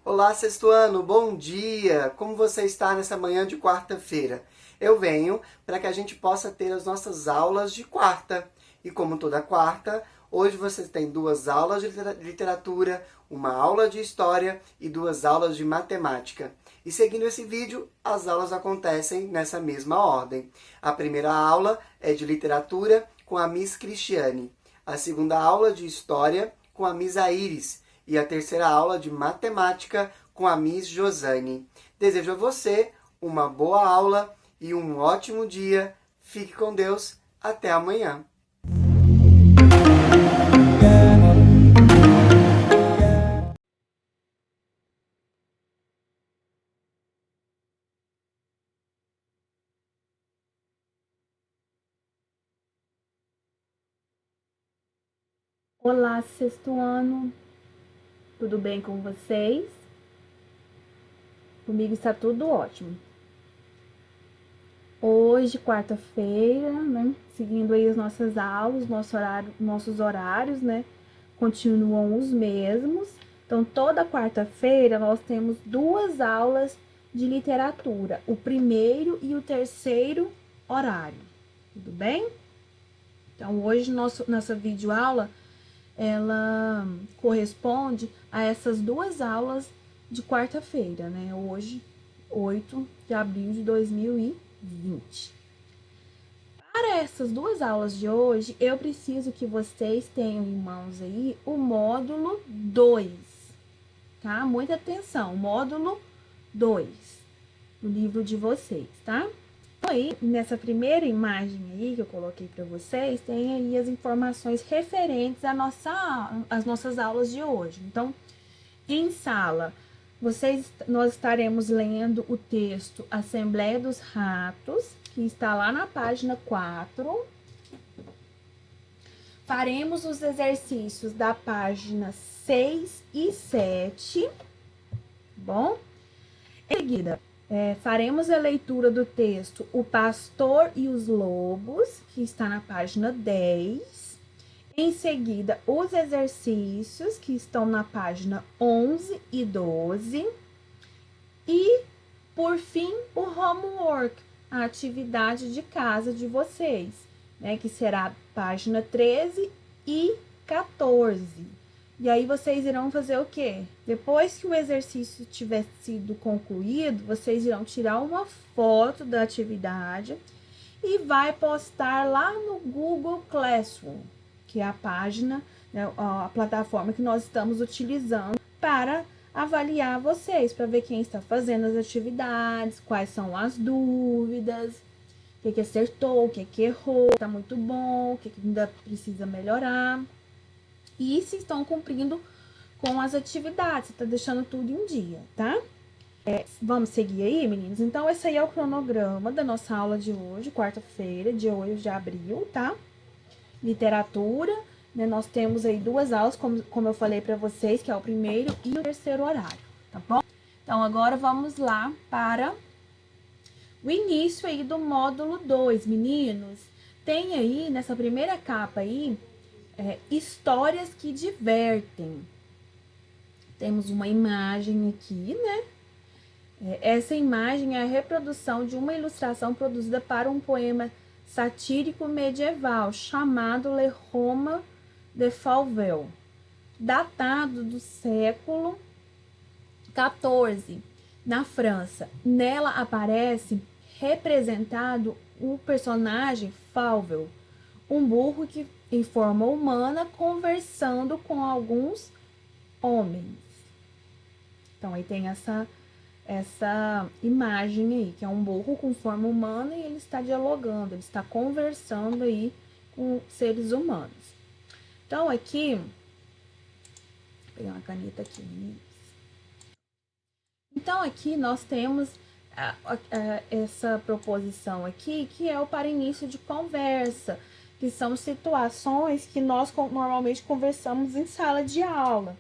Olá, sexto ano, bom dia! Como você está nessa manhã de quarta-feira? Eu venho para que a gente possa ter as nossas aulas de quarta. E como toda quarta, hoje você tem duas aulas de literatura, uma aula de história e duas aulas de matemática. E seguindo esse vídeo, as aulas acontecem nessa mesma ordem. A primeira aula é de literatura com a Miss Cristiane. A segunda aula de história com a Miss Aires. E a terceira aula de matemática com a Miss Josane. Desejo a você uma boa aula e um ótimo dia. Fique com Deus. Até amanhã. Olá, sexto ano, tudo bem com vocês? Comigo está tudo ótimo. Hoje, quarta-feira, né? Seguindo aí as nossas aulas, nossos horários, né? Continuam os mesmos. Então, toda quarta-feira nós temos duas aulas de literatura, o primeiro e o terceiro horário, tudo bem? Então, hoje nossa videoaula ela corresponde a essas duas aulas de quarta-feira, né? Hoje, 8 de abril de 2020. Para essas duas aulas de hoje, eu preciso que vocês tenham em mãos aí o módulo 2, tá? Muita atenção, módulo 2 do livro de vocês, tá? Aí, nessa primeira imagem aí que eu coloquei para vocês, tem aí as informações referentes às nossas aulas de hoje. Então, em sala, nós estaremos lendo o texto Assembleia dos Ratos, que está lá na página 4. Faremos os exercícios da página 6 e 7, bom? Em seguida, faremos a leitura do texto O Pastor e os Lobos, que está na página 10. Em seguida, os exercícios, que estão na página 11 e 12. E, por fim, o homework, a atividade de casa de vocês, né, que será página 13 e 14. E aí vocês irão fazer o quê? Depois que o exercício tiver sido concluído, vocês irão tirar uma foto da atividade e vai postar lá no Google Classroom, que é a página, né, a plataforma que nós estamos utilizando para avaliar vocês, para ver quem está fazendo as atividades, quais são as dúvidas, o que acertou, o que errou, tá muito bom, o que ainda precisa melhorar. E se estão cumprindo com as atividades, tá deixando tudo em dia, tá? Vamos seguir aí, meninos? Então, esse aí é o cronograma da nossa aula de hoje, quarta-feira, dia 8 de abril, tá? Literatura, né? Nós temos aí duas aulas, como eu falei para vocês, que é o primeiro e o terceiro horário, tá bom? Então, agora vamos lá para o início aí do módulo 2, meninos. Tem aí, nessa primeira capa aí, histórias que divertem. Temos uma imagem aqui, né? Essa imagem é a reprodução de uma ilustração produzida para um poema satírico medieval chamado Le Roman de Fauvel, datado do século XIV, na França. Nela aparece representado o personagem Fauvel, um burro que em forma humana conversando com alguns homens. Então aí tem essa imagem aí, que é um burro com forma humana e ele está dialogando, ele está conversando aí com seres humanos. Então aqui, vou pegar uma caneta aqui, meninas. Então aqui nós temos essa proposição aqui, que é o para início de conversa, que são situações que nós normalmente conversamos em sala de aula.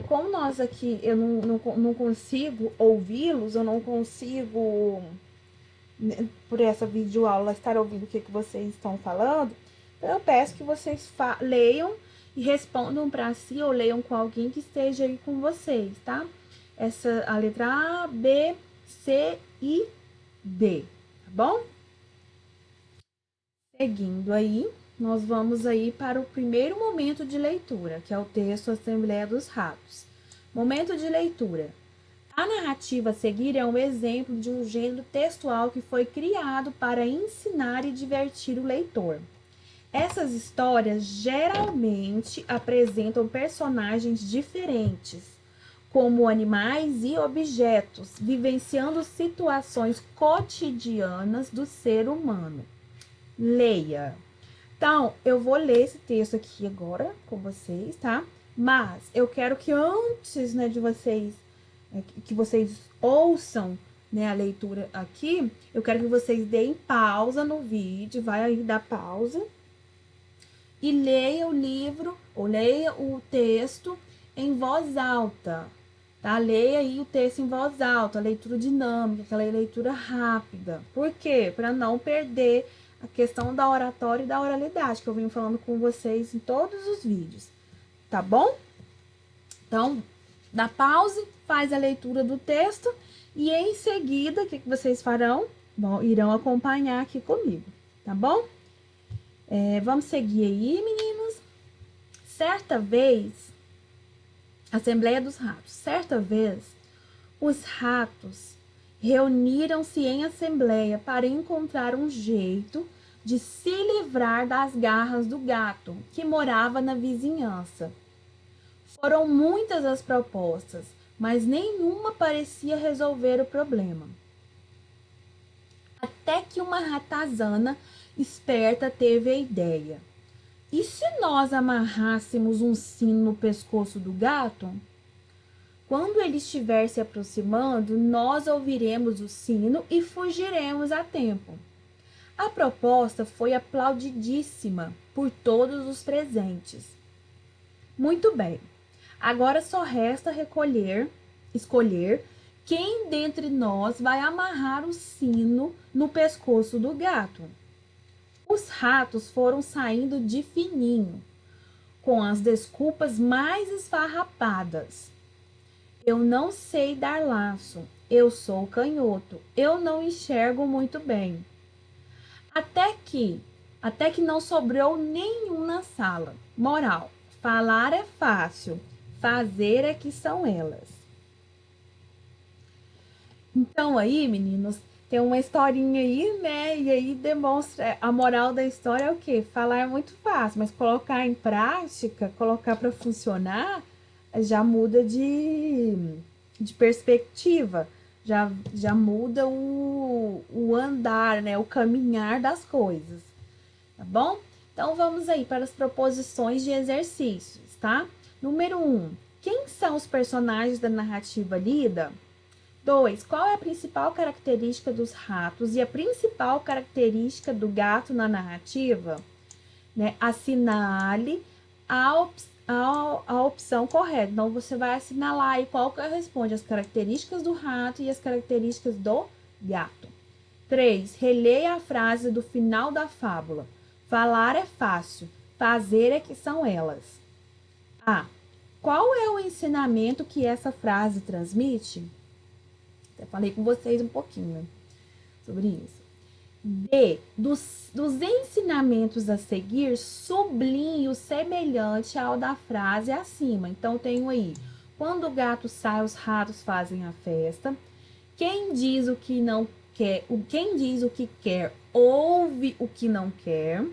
Como nós aqui, eu não consigo ouvi-los, eu não consigo, por essa videoaula, estar ouvindo o que vocês estão falando, então eu peço que vocês leiam e respondam para si ou leiam com alguém que esteja aí com vocês, tá? a letra A, B, C e D, tá bom? Seguindo aí, nós vamos aí para o primeiro momento de leitura, que é o texto Assembleia dos Ratos. Momento de leitura. A narrativa a seguir é um exemplo de um gênero textual que foi criado para ensinar e divertir o leitor. Essas histórias geralmente apresentam personagens diferentes, como animais e objetos, vivenciando situações cotidianas do ser humano. Leia. Então, eu vou ler esse texto aqui agora com vocês, tá? Mas eu quero que antes, né, de vocês, que vocês ouçam, né, a leitura aqui, eu quero que vocês deem pausa no vídeo, vai aí dar pausa e leia o livro, ou leia o texto em voz alta, tá? Leia aí o texto em voz alta, a leitura dinâmica, aquela leitura rápida. Por quê? Para não perder a questão da oratória e da oralidade, que eu venho falando com vocês em todos os vídeos, tá bom? Então, dá pause, faz a leitura do texto e em seguida, o que vocês farão? Bom, irão acompanhar aqui comigo, tá bom? Vamos seguir aí, meninos. Certa vez, Assembleia dos Ratos. Certa vez, os ratos reuniram-se em assembleia para encontrar um jeito de se livrar das garras do gato que morava na vizinhança. Foram muitas as propostas, mas nenhuma parecia resolver o problema. Até que uma ratazana esperta teve a ideia. E se nós amarrássemos um sino no pescoço do gato? Quando ele estiver se aproximando, nós ouviremos o sino e fugiremos a tempo. A proposta foi aplaudidíssima por todos os presentes. Muito bem, agora só resta escolher quem dentre nós vai amarrar o sino no pescoço do gato. Os ratos foram saindo de fininho, com as desculpas mais esfarrapadas. Eu não sei dar laço, eu sou canhoto, eu não enxergo muito bem. Até que não sobrou nenhum na sala. Moral, falar é fácil, fazer é que são elas. Então aí, meninos, tem uma historinha aí, né? E aí demonstra, a moral da história é o quê? Falar é muito fácil, mas colocar em prática, colocar para funcionar, já muda de perspectiva, já muda o andar, né? O caminhar das coisas, tá bom? Então vamos aí para as proposições de exercícios, tá? Número 1. Quem são os personagens da narrativa lida? 2. Qual é a principal característica dos ratos e a principal característica do gato na narrativa? Né? Assinale a opção correta. Então, você vai assinalar aí qual corresponde às características do rato e as características do gato. 3. Releia a frase do final da fábula. Falar é fácil, fazer é que são elas. A. Qual é o ensinamento que essa frase transmite? Até falei com vocês um pouquinho sobre isso. D. Dos ensinamentos a seguir, sublinhe o semelhante ao da frase acima. Então, tenho aí, quando o gato sai, os ratos fazem a festa. Quem diz o que não quer, quem diz o que quer, ouve o que não quer.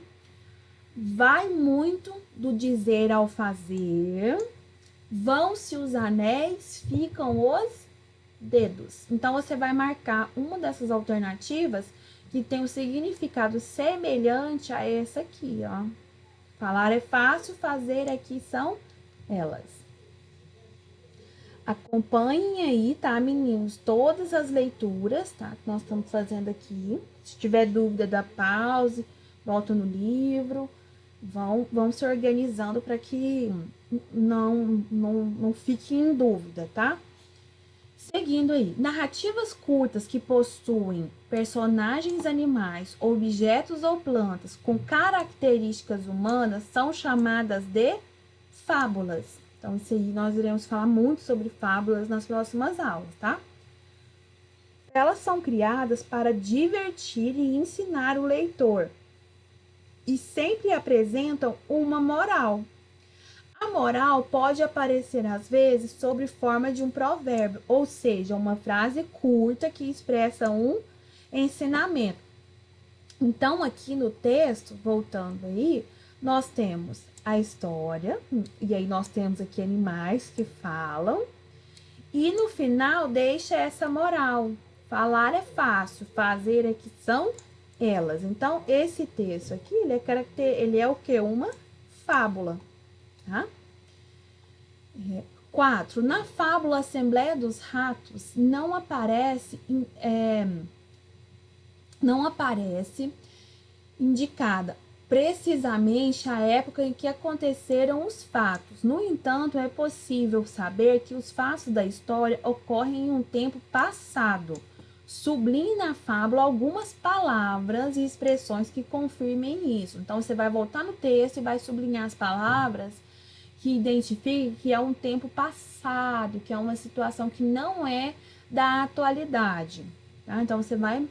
Vai muito do dizer ao fazer. Vão-se os anéis, ficam os dedos. Então, você vai marcar uma dessas alternativas que tem um significado semelhante a essa aqui, ó. Falar é fácil, fazer aqui são elas. Acompanhem aí, tá, meninos? Todas as leituras, tá? Que nós estamos fazendo aqui. Se tiver dúvida, dá pause, volta no livro. Vão se organizando para que não fique em dúvida, tá? Seguindo aí, narrativas curtas que possuem personagens animais, objetos ou plantas com características humanas são chamadas de fábulas. Então, isso aí nós iremos falar muito sobre fábulas nas próximas aulas, tá? Elas são criadas para divertir e ensinar o leitor e sempre apresentam uma moral. A moral pode aparecer às vezes sob forma de um provérbio, ou seja, uma frase curta que expressa um ensinamento. Então, aqui no texto, voltando aí, nós temos a história, e aí nós temos aqui animais que falam, e no final deixa essa moral. Falar é fácil, fazer é que são elas. Então, esse texto aqui, ele é o que? Uma fábula, tá? 4. Na fábula Assembleia dos Ratos, não aparece indicada precisamente a época em que aconteceram os fatos. No entanto, é possível saber que os fatos da história ocorrem em um tempo passado. Sublinhe na fábula algumas palavras e expressões que confirmem isso. Então, você vai voltar no texto e vai sublinhar as palavras que identifiquem que é um tempo passado, que é uma situação que não é da atualidade. Tá? Então, você vai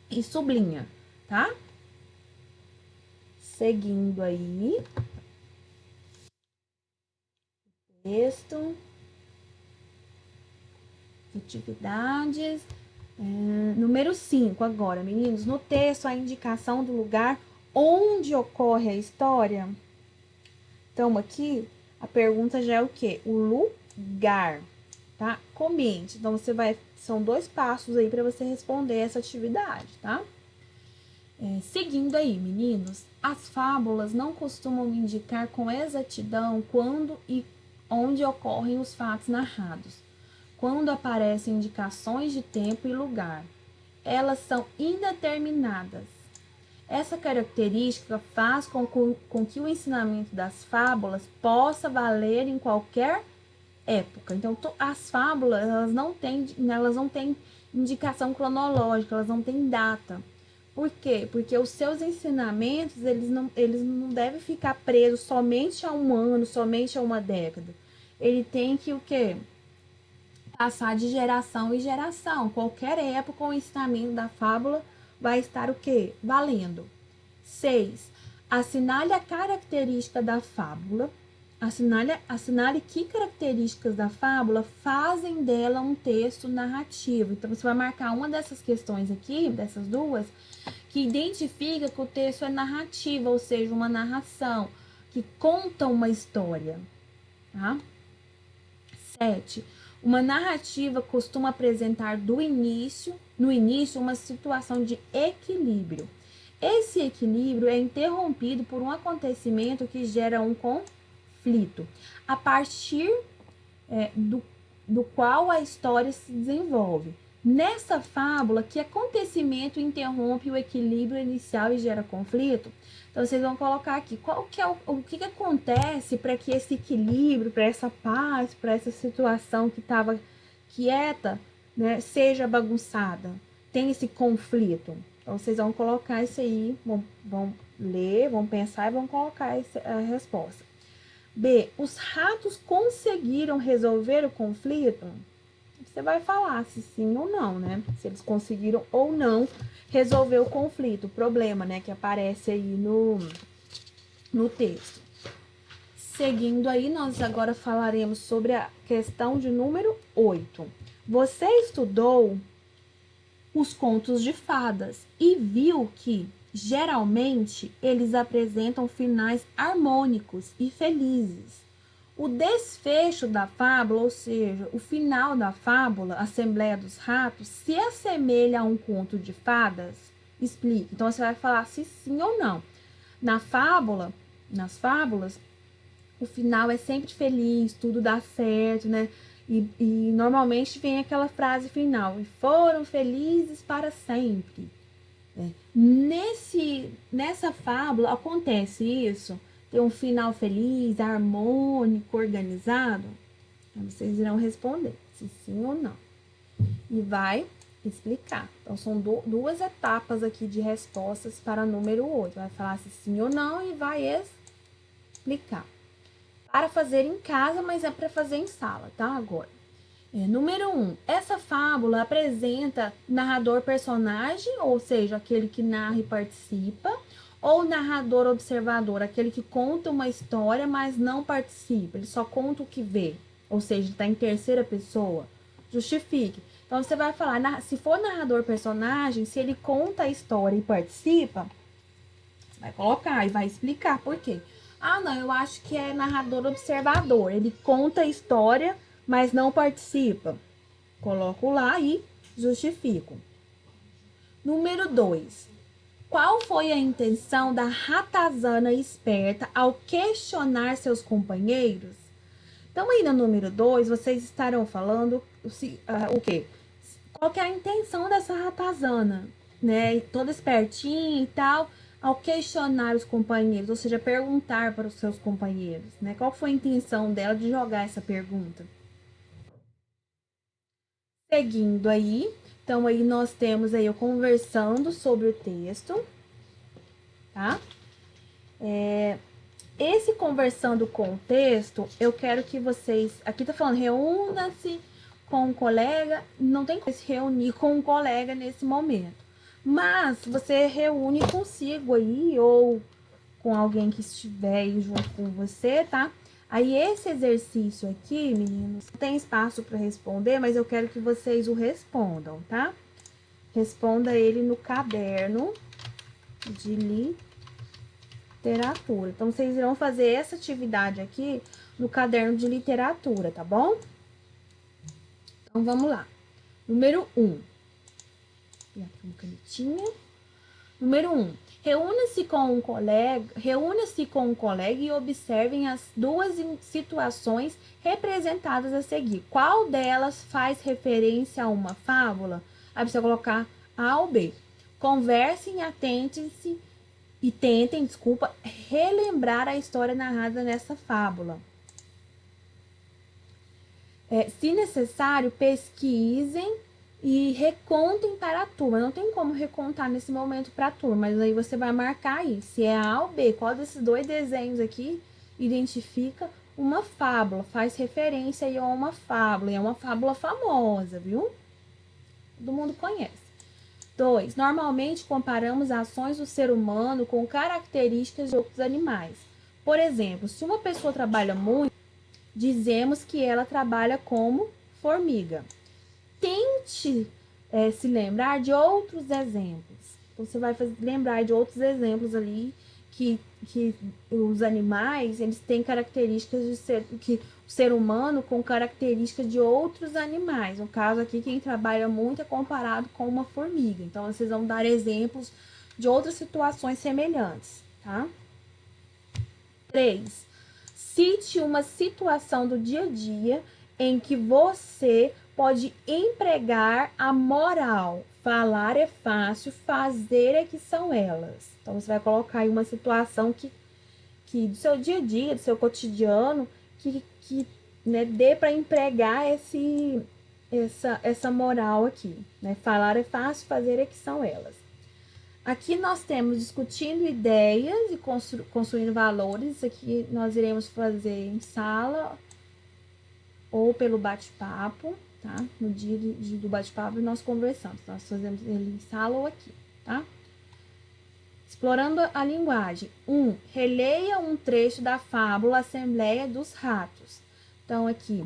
e sublinha, tá? Seguindo aí. Texto. Atividades. Número 5 agora, meninos. No texto, a indicação do lugar onde ocorre a história. Então, aqui, a pergunta já é o quê? O lugar, tá? Comente. Então, são 2 passos aí para você responder essa atividade, tá? Seguindo aí, meninos, as fábulas não costumam indicar com exatidão quando e onde ocorrem os fatos narrados, quando aparecem indicações de tempo e lugar. Elas são indeterminadas. Essa característica faz com que o ensinamento das fábulas possa valer em qualquer época. Então, as fábulas, elas não têm indicação cronológica, elas não têm data. Por quê? Porque os seus ensinamentos, eles não devem ficar presos somente a um ano, somente a uma década. Ele tem que o quê? Passar de geração em geração. Qualquer época, o ensinamento da fábula vai estar o quê? Valendo. 6. Assinale a característica da fábula. Assinale que características da fábula fazem dela um texto narrativo. Então, você vai marcar uma dessas questões aqui, dessas duas, que identifica que o texto é narrativo, ou seja, uma narração, que conta uma história. Tá? 7. Uma narrativa costuma apresentar no início, uma situação de equilíbrio. Esse equilíbrio é interrompido por um acontecimento que gera um conflito, a partir do qual a história se desenvolve. Nessa fábula, que acontecimento interrompe o equilíbrio inicial e gera conflito? Então, vocês vão colocar aqui, o que acontece para que esse equilíbrio, para essa paz, para essa situação que estava quieta, né, seja bagunçada, tem esse conflito. Então, vocês vão colocar isso aí, vão ler, vão pensar e vão colocar a resposta. B. Os ratos conseguiram resolver o conflito? Você vai falar se sim ou não, né? Se eles conseguiram ou não resolver o conflito, o problema, né? Que aparece aí no texto. Seguindo aí, nós agora falaremos sobre a questão de número 8. Você estudou os contos de fadas e viu que, geralmente, eles apresentam finais harmônicos e felizes. O desfecho da fábula, ou seja, o final da fábula, Assembleia dos Ratos, se assemelha a um conto de fadas? Explique. Então, você vai falar se sim ou não. Nas fábulas, o final é sempre feliz, tudo dá certo, né? E normalmente vem aquela frase final, e foram felizes para sempre. Nessa fábula acontece isso, tem um final feliz, harmônico, organizado. Então, vocês irão responder se sim ou não. E vai explicar. Então, são duas etapas aqui de respostas para número 8. Vai falar se sim ou não e vai explicar. para fazer em casa, mas é para fazer em sala, tá? Agora. Número 1. Essa fábula apresenta narrador-personagem, ou seja, aquele que narra e participa, ou narrador-observador, aquele que conta uma história, mas não participa, ele só conta o que vê, ou seja, está em terceira pessoa. Justifique. Então, você vai falar, se for narrador-personagem, se ele conta a história e participa, vai colocar e vai explicar por quê. Ah, não, eu acho que é narrador-observador, ele conta a história, mas não participa. Coloco lá e justifico. Número 2. Qual foi a intenção da ratazana esperta ao questionar seus companheiros? Então, aí no número 2, vocês estarão falando o quê? Qual que é a intenção dessa ratazana, né? Toda espertinha e tal, ao questionar os companheiros, ou seja, perguntar para os seus companheiros, né? Qual foi a intenção dela de jogar essa pergunta? Seguindo aí, então aí nós temos aí eu conversando sobre o texto, tá? Esse conversando com o texto, eu quero que vocês, aqui tá falando, reúna-se com um colega, não tem que se reunir com um colega nesse momento, mas você reúne consigo aí, ou com alguém que estiver aí junto com você, tá? Aí esse exercício aqui, meninos, não tem espaço para responder, mas eu quero que vocês o respondam, tá? Responda ele no caderno de literatura. Então, vocês irão fazer essa atividade aqui no caderno de literatura, tá bom? Então, vamos lá. Número 1. E aqui uma canetinha. Número 1. Reúna-se com um colega e observem as duas situações representadas a seguir. Qual delas faz referência a uma fábula? Aí você colocar A ou B. Conversem, atentem-se e tentem, relembrar a história narrada nessa fábula. Se necessário, pesquisem e recontem para a turma. Não tem como recontar nesse momento para a turma, mas aí você vai marcar aí se é A ou B. Qual desses dois desenhos aqui identifica uma fábula, faz referência aí a uma fábula. E é uma fábula famosa, viu? Todo mundo conhece. 2. Normalmente comparamos ações do ser humano com características de outros animais. Por exemplo, se uma pessoa trabalha muito, dizemos que ela trabalha como formiga. Tente se lembrar de outros exemplos. Então, você vai lembrar de outros exemplos ali que os animais, eles têm características de ser, que o ser humano com características de outros animais. No caso aqui, quem trabalha muito é comparado com uma formiga. Então, vocês vão dar exemplos de outras situações semelhantes, tá? 3. Cite uma situação do dia a dia em que você pode empregar a moral. Falar é fácil, fazer é que são elas. Então, você vai colocar aí uma situação que do seu dia a dia, do seu cotidiano, que né, dê para empregar essa moral aqui. Né? Falar é fácil, fazer é que são elas. Aqui nós temos discutindo ideias e construindo valores. Isso aqui nós iremos fazer em sala ou pelo bate-papo, tá? No dia do bate-papo nós conversamos. Nós fazemos ele em sala ou aqui, tá? Explorando a linguagem. 1. Releia um trecho da fábula Assembleia dos Ratos. Então, aqui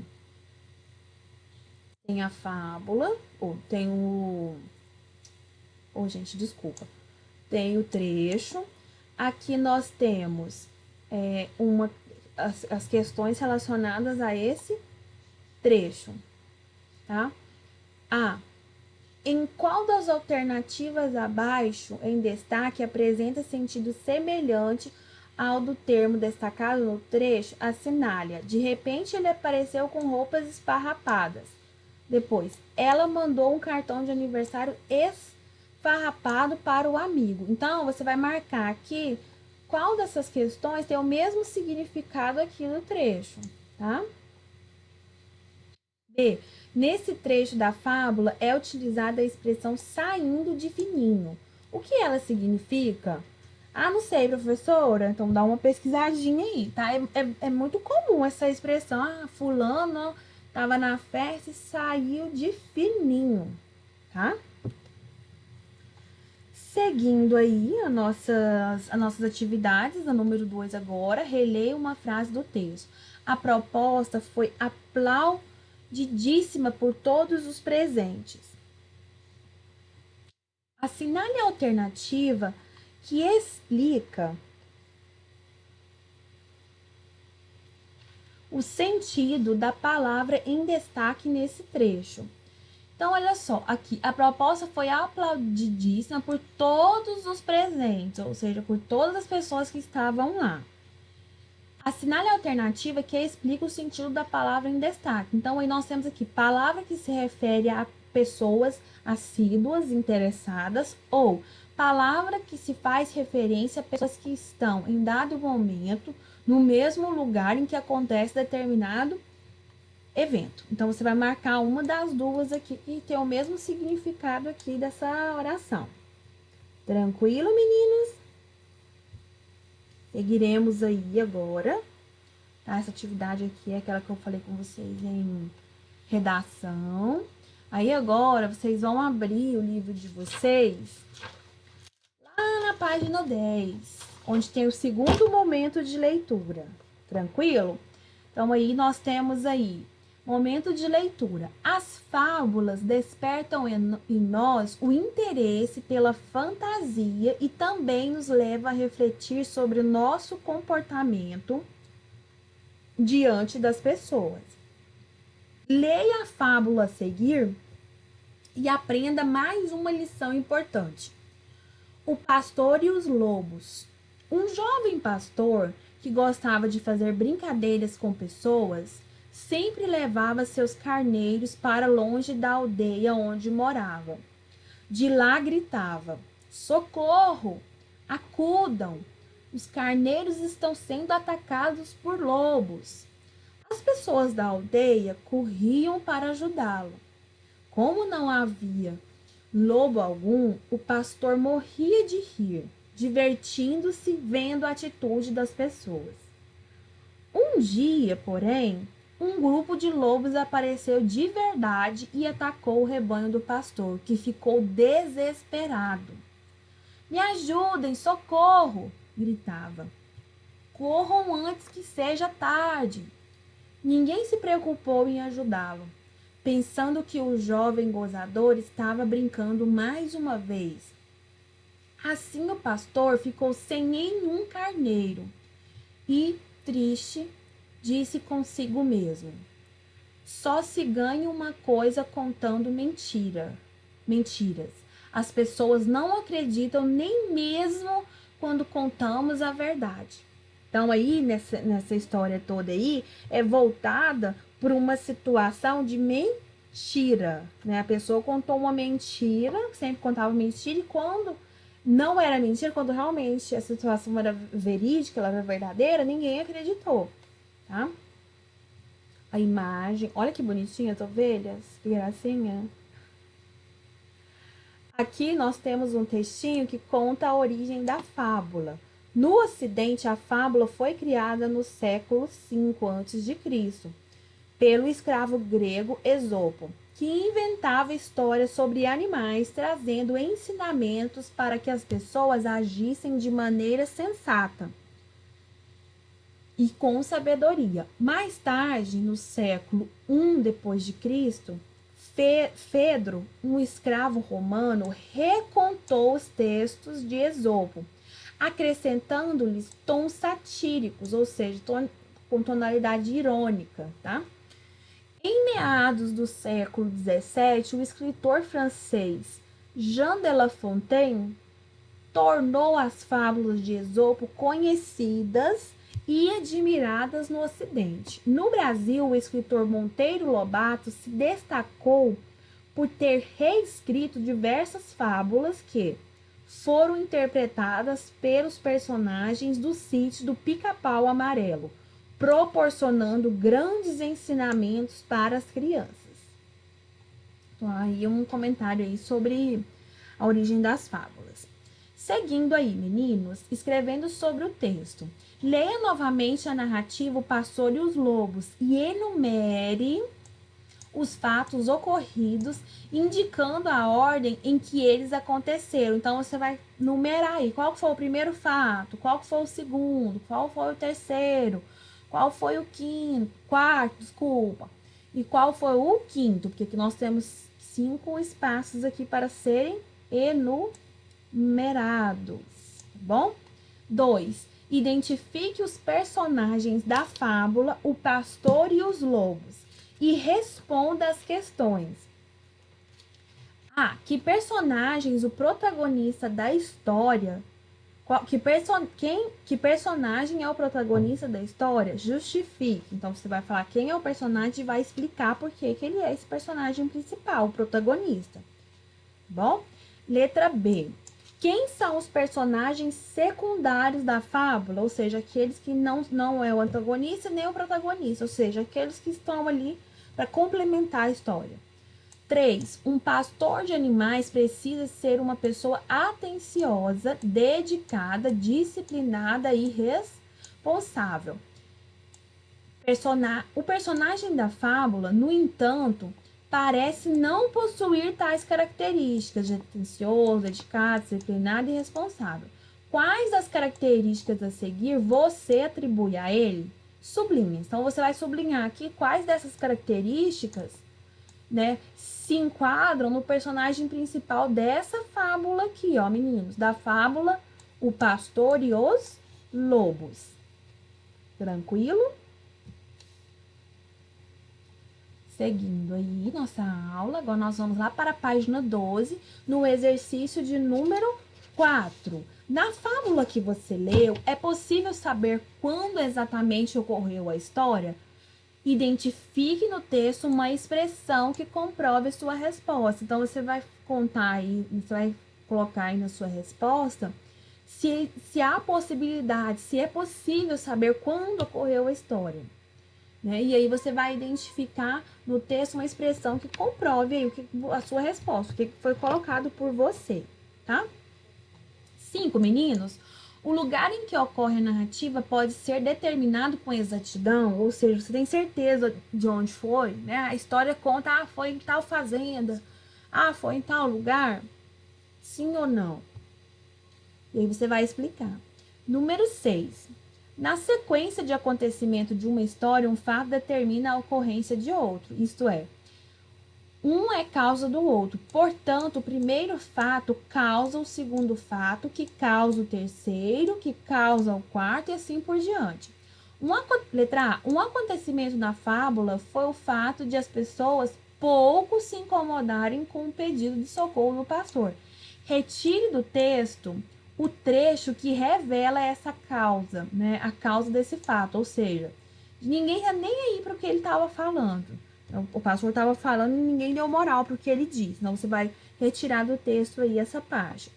tem a fábula, ou tem o... Oh, gente, desculpa. Tem o trecho. Aqui nós temos as questões relacionadas a esse trecho, tá? A. Em qual das alternativas abaixo em destaque apresenta sentido semelhante ao do termo destacado no trecho? Assinale-a. De repente ele apareceu com roupas esfarrapadas. Depois, ela mandou um cartão de aniversário esfarrapado para o amigo. Então, você vai marcar aqui qual dessas questões tem o mesmo significado aqui no trecho, tá? B. Nesse trecho da fábula é utilizada a expressão saindo de fininho. O que ela significa? Ah, não sei, professora. Então dá uma pesquisadinha aí, tá? É muito comum essa expressão. Ah, fulano tava na festa e saiu de fininho, tá? Seguindo aí as nossas atividades, a número 2 agora, releia uma frase do texto. A proposta foi aplaudidíssima por todos os presentes. Assinale a alternativa que explica o sentido da palavra em destaque nesse trecho. Então, olha só, aqui a proposta foi aplaudidíssima por todos os presentes, ou seja, por todas as pessoas que estavam lá. Assinale a alternativa que explica o sentido da palavra em destaque. Então, aí nós temos aqui palavra que se refere a pessoas assíduas, interessadas, ou palavra que se faz referência a pessoas que estão em dado momento no mesmo lugar em que acontece determinado evento. Então, você vai marcar uma das duas aqui e tem o mesmo significado aqui dessa oração. Tranquilo, meninos? Seguiremos aí agora. Tá? Essa atividade aqui é aquela que eu falei com vocês em redação. Aí agora, vocês vão abrir o livro de vocês lá na página 10, onde tem o segundo momento de leitura. Tranquilo? Então, aí nós temos aí momento de leitura. As fábulas despertam em nós o interesse pela fantasia e também nos leva a refletir sobre o nosso comportamento diante das pessoas. Leia a fábula a seguir e aprenda mais uma lição importante. O pastor e os lobos. Um jovem pastor que gostava de fazer brincadeiras com pessoas sempre levava seus carneiros para longe da aldeia onde morava. De lá gritava: socorro! Acudam! Os carneiros estão sendo atacados por lobos. As pessoas da aldeia corriam para ajudá-lo. Como não havia lobo algum, o pastor morria de rir, divertindo-se vendo a atitude das pessoas. Um dia, porém, um grupo de lobos apareceu de verdade e atacou o rebanho do pastor, que ficou desesperado. Me ajudem, socorro! Gritava. Corram antes que seja tarde. Ninguém se preocupou em ajudá-lo, pensando que o jovem gozador estava brincando mais uma vez. Assim o pastor ficou sem nenhum carneiro e, triste, disse consigo mesmo: só se ganha uma coisa contando mentiras. As pessoas não acreditam nem mesmo quando contamos a verdade. Então, aí, nessa história toda aí, é voltada por uma situação de mentira, né? A pessoa contou uma mentira, sempre contava mentira, e quando não era mentira, quando realmente a situação era verídica, ela era verdadeira, ninguém acreditou, tá? A imagem, olha que bonitinha as ovelhas, que gracinha. Aqui nós temos um textinho que conta a origem da fábula. No Ocidente, a fábula foi criada no século V a.C., pelo escravo grego Esopo, que inventava histórias sobre animais, trazendo ensinamentos para que as pessoas agissem de maneira sensata e com sabedoria. Mais tarde, no século I d.C., Fedro, um escravo romano, recontou os textos de Esopo, acrescentando-lhes tons satíricos, ou seja, com tonalidade irônica, tá? Em meados do século XVII, o escritor francês Jean de La Fontaine tornou as fábulas de Esopo conhecidas e admiradas no Ocidente. No Brasil, o escritor Monteiro Lobato se destacou por ter reescrito diversas fábulas que foram interpretadas pelos personagens do sítio do Pica-Pau Amarelo, proporcionando grandes ensinamentos para as crianças. Então, aí um comentário aí sobre a origem das fábulas. Seguindo aí, meninos, escrevendo sobre o texto. Leia novamente a narrativa O Pastor e os Lobos e enumere os fatos ocorridos, indicando a ordem em que eles aconteceram. Então, você vai numerar aí qual foi o primeiro fato, qual foi o segundo, qual foi o terceiro, qual foi o quarto, desculpa, e qual foi o quinto, porque aqui nós temos 5 espaços aqui para serem enumerados, tá bom? 2. Identifique os personagens da fábula O Pastor e os Lobos e responda as questões. Que personagens o protagonista da história? Que personagem é o protagonista da história? Justifique. Então, você vai falar quem é o personagem e vai explicar por que ele é esse personagem principal, o protagonista. Bom? Letra B. Quem são os personagens secundários da fábula? Ou seja, aqueles que não é o antagonista nem o protagonista. Ou seja, aqueles que estão ali para complementar a história. 3. Um pastor de animais precisa ser uma pessoa atenciosa, dedicada, disciplinada e responsável. O personagem da fábula, no entanto, parece não possuir tais características de atencioso, dedicado, disciplinado e responsável. Quais das características a seguir você atribui a ele? Sublinhe. Então, você vai sublinhar aqui quais dessas características, né, se enquadram no personagem principal dessa fábula aqui, ó, meninos. Da fábula O Pastor e os Lobos. Tranquilo? Seguindo aí nossa aula, agora nós vamos lá para a página 12, no exercício de número 4. Na fábula que você leu, é possível saber quando exatamente ocorreu a história? Identifique no texto uma expressão que comprove sua resposta. Então, você vai contar aí, você vai colocar aí na sua resposta se há possibilidade, se é possível saber quando ocorreu a história. Né? E aí você vai identificar no texto uma expressão que comprove aí a sua resposta, o que foi colocado por você, tá? 5, meninos. O lugar em que ocorre a narrativa pode ser determinado com exatidão, ou seja, você tem certeza de onde foi, né? A história conta, foi em tal fazenda, foi em tal lugar, sim ou não? E aí você vai explicar. Número 6. Na sequência de acontecimento de uma história, um fato determina a ocorrência de outro, isto é, um é causa do outro. Portanto, o primeiro fato causa o segundo fato, que causa o terceiro, que causa o quarto e assim por diante. Letra A. Um acontecimento na fábula foi o fato de as pessoas pouco se incomodarem com o pedido de socorro do pastor. Retire do texto o trecho que revela essa causa, né? A causa desse fato, ou seja, ninguém ia nem aí para o que ele estava falando. O pastor estava falando e ninguém deu moral para o que ele disse. Então, você vai retirar do texto aí essa parte.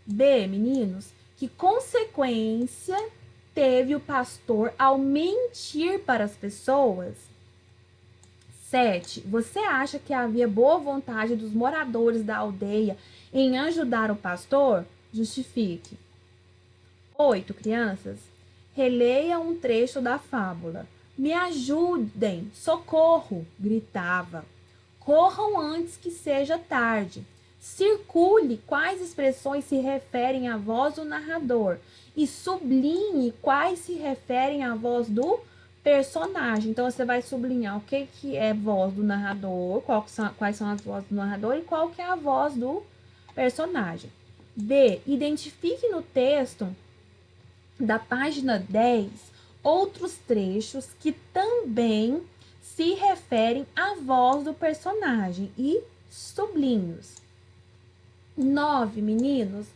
B, meninos, que consequência teve o pastor ao mentir para as pessoas? 7. Você acha que havia boa vontade dos moradores da aldeia em ajudar o pastor? Justifique. 8, crianças. Releia um trecho da fábula. Me ajudem, socorro, gritava. Corram antes que seja tarde. Circule quais expressões se referem à voz do narrador e sublinhe quais se referem à voz do personagem. Então, você vai sublinhar o que é voz do narrador, quais são as vozes do narrador e qual que é a voz do personagem. B. Identifique no texto da página 10 outros trechos que também se referem à voz do personagem e sublinhos. 9, meninos.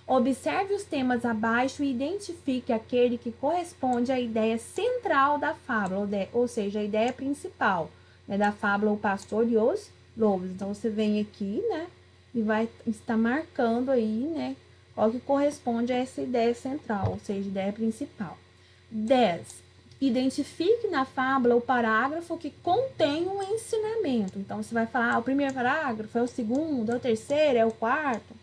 Observe os temas abaixo e identifique aquele que corresponde à ideia central da fábula, ou seja, a ideia principal, né, da fábula O Pastor e os Lobos. Então, você vem aqui, né, e vai estar marcando aí, né, qual que corresponde a essa ideia central, ou seja, ideia principal. 10. Identifique na fábula o parágrafo que contém um ensinamento. Então, você vai falar, o primeiro parágrafo é o segundo, é o terceiro, é o quarto.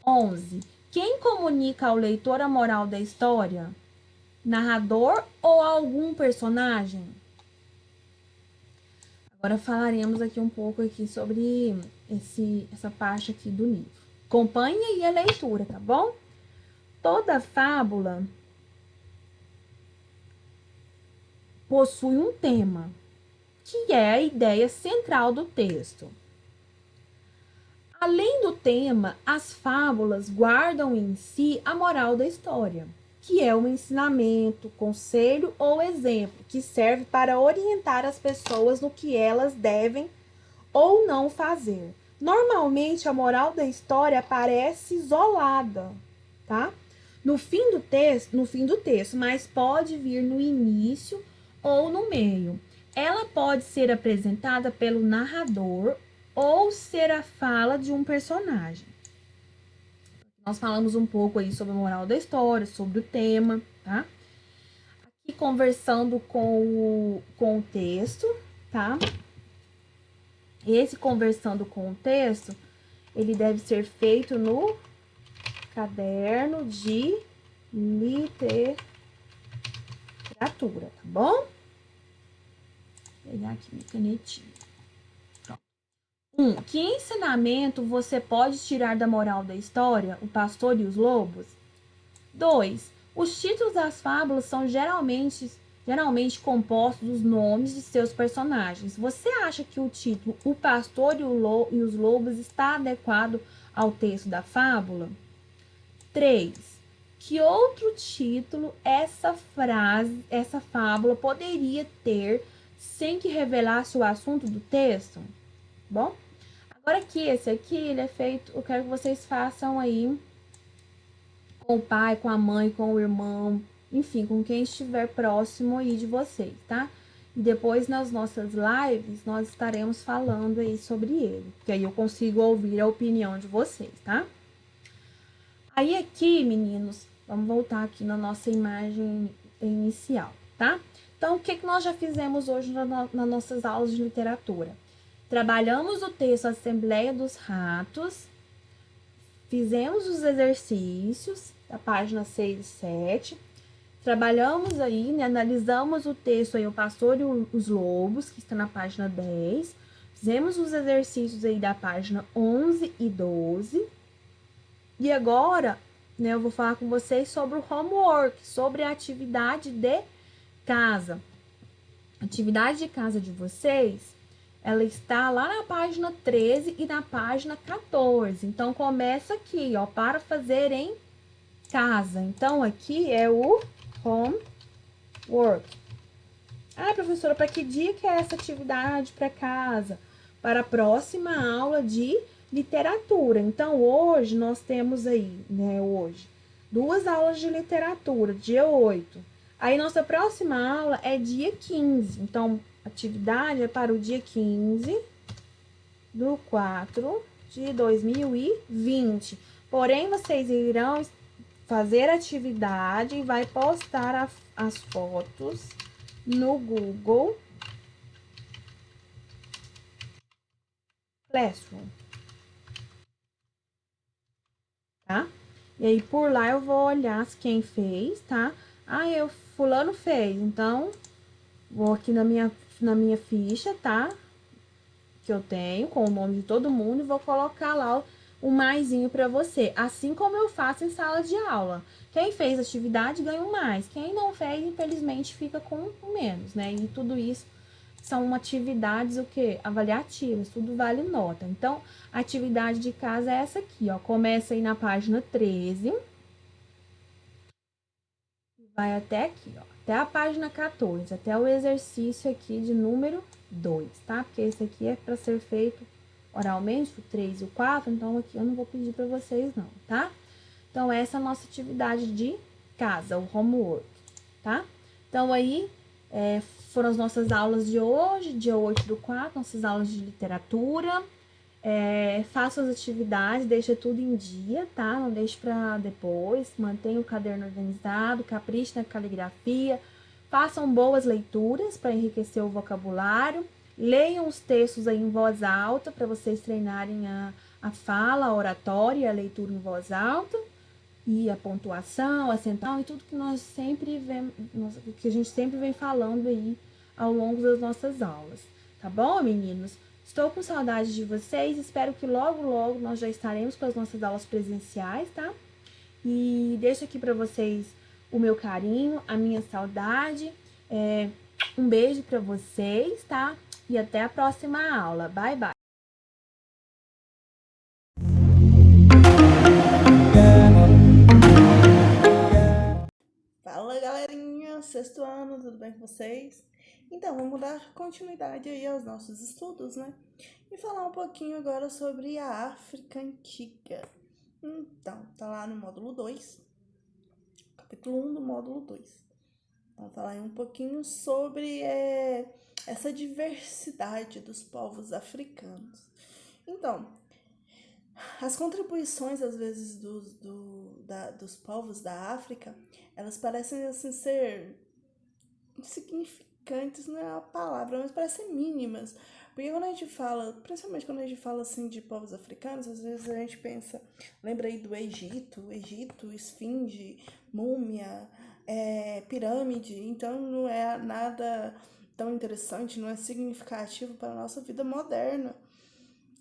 11. Quem comunica ao leitor a moral da história? Narrador ou algum personagem? Agora falaremos aqui um pouco aqui sobre essa parte aqui do livro. Acompanhe aí a leitura, tá bom? Toda fábula possui um tema, que é a ideia central do texto. Além do tema, as fábulas guardam em si a moral da história, que é um ensinamento, conselho ou exemplo que serve para orientar as pessoas no que elas devem ou não fazer. Normalmente, a moral da história aparece isolada, tá? No fim do texto, mas pode vir no início ou no meio. Ela pode ser apresentada pelo narrador ou ser a fala de um personagem. Nós falamos um pouco aí sobre a moral da história, sobre o tema, tá? Aqui conversando com o texto, tá? Esse conversando com o texto, ele deve ser feito no caderno de literatura, tá bom? Vou pegar aqui minha canetinha. Pronto. Que ensinamento você pode tirar da moral da história, O Pastor e os Lobos? 2. Os títulos das fábulas são geralmente compostos dos nomes de seus personagens. Você acha que o título O Pastor e os Lobos está adequado ao texto da fábula? 3. Que outro título essa fábula poderia ter sem que revelasse o assunto do texto? Bom, agora aqui, esse aqui, ele é feito, eu quero que vocês façam aí com o pai, com a mãe, com o irmão, enfim, com quem estiver próximo aí de vocês, tá? E depois nas nossas lives nós estaremos falando aí sobre ele, que aí eu consigo ouvir a opinião de vocês, tá? Aí aqui, meninos, vamos voltar aqui na nossa imagem inicial, tá? Então, o que nós já fizemos hoje nas nossas aulas de literatura? Trabalhamos o texto Assembleia dos Ratos, fizemos os exercícios da página 6 e 7, trabalhamos aí, né, analisamos o texto aí, O Pastor e os Lobos, que está na página 10, fizemos os exercícios aí da página 11 e 12, e agora, né, eu vou falar com vocês sobre o homework, sobre a atividade de casa. A atividade de casa de vocês, ela está lá na página 13 e na página 14. Então, começa aqui, ó, para fazer em casa. Então, aqui é o homework. Ah, professora, para que dia que é essa atividade para casa? Para a próxima aula de literatura. Então, hoje nós temos aí, né, hoje, 2 aulas de literatura, dia 8. Aí, nossa próxima aula é dia 15. Então, a atividade é para o dia 15 do 4 de 2020. Porém, vocês irão fazer a atividade e vai postar as fotos no Google Classroom, tá? E aí, por lá eu vou olhar quem fez, tá? Ah, fulano fez, então, vou aqui na minha ficha, tá? Que eu tenho, com o nome de todo mundo, e vou colocar lá o maisinho para você, assim como eu faço em sala de aula. Quem fez atividade ganha um mais, quem não fez, infelizmente, fica com um menos, né? E tudo isso são atividades, o quê? Avaliativas, tudo vale nota. Então, a atividade de casa é essa aqui, ó. Começa aí na página 13. Vai até aqui, ó. Até a página 14, até o exercício aqui de número 2, tá? Porque esse aqui é para ser feito oralmente, o 3 e o 4, então aqui eu não vou pedir para vocês não, tá? Então, essa é a nossa atividade de casa, o homework, tá? Então, aí, foram as nossas aulas de hoje, dia 8 do 4, nossas aulas de literatura. Faça as atividades, deixa tudo em dia, tá? Não deixe para depois, mantenha o caderno organizado, capriche na caligrafia, façam boas leituras para enriquecer o vocabulário, leiam os textos aí em voz alta para vocês treinarem a fala, a oratória e a leitura em voz alta, e a pontuação, a central e tudo que nós sempre vemos, que a gente sempre vem falando aí ao longo das nossas aulas. Tá bom, meninos? Estou com saudade de vocês, espero que logo, logo nós já estaremos com as nossas aulas presenciais, tá? E deixo aqui para vocês o meu carinho, a minha saudade. Um beijo para vocês, tá? E até a próxima aula. Bye, bye. Fala galerinha, sexto ano, tudo bem com vocês? Então, vamos dar continuidade aí aos nossos estudos, né? E falar um pouquinho agora sobre a África Antiga. Então, tá lá no módulo 2, capítulo 1 do módulo 2. Vamos falar aí um pouquinho sobre essa diversidade dos povos africanos. Então, as contribuições, às vezes, dos povos da África, elas parecem, assim, ser insignificantes, não é a palavra, mas parecem mínimas. Porque quando a gente fala, principalmente quando a gente fala, assim, de povos africanos, às vezes a gente pensa, lembra aí do Egito, esfinge, múmia, pirâmide. Então, não é nada tão interessante, não é significativo para a nossa vida moderna.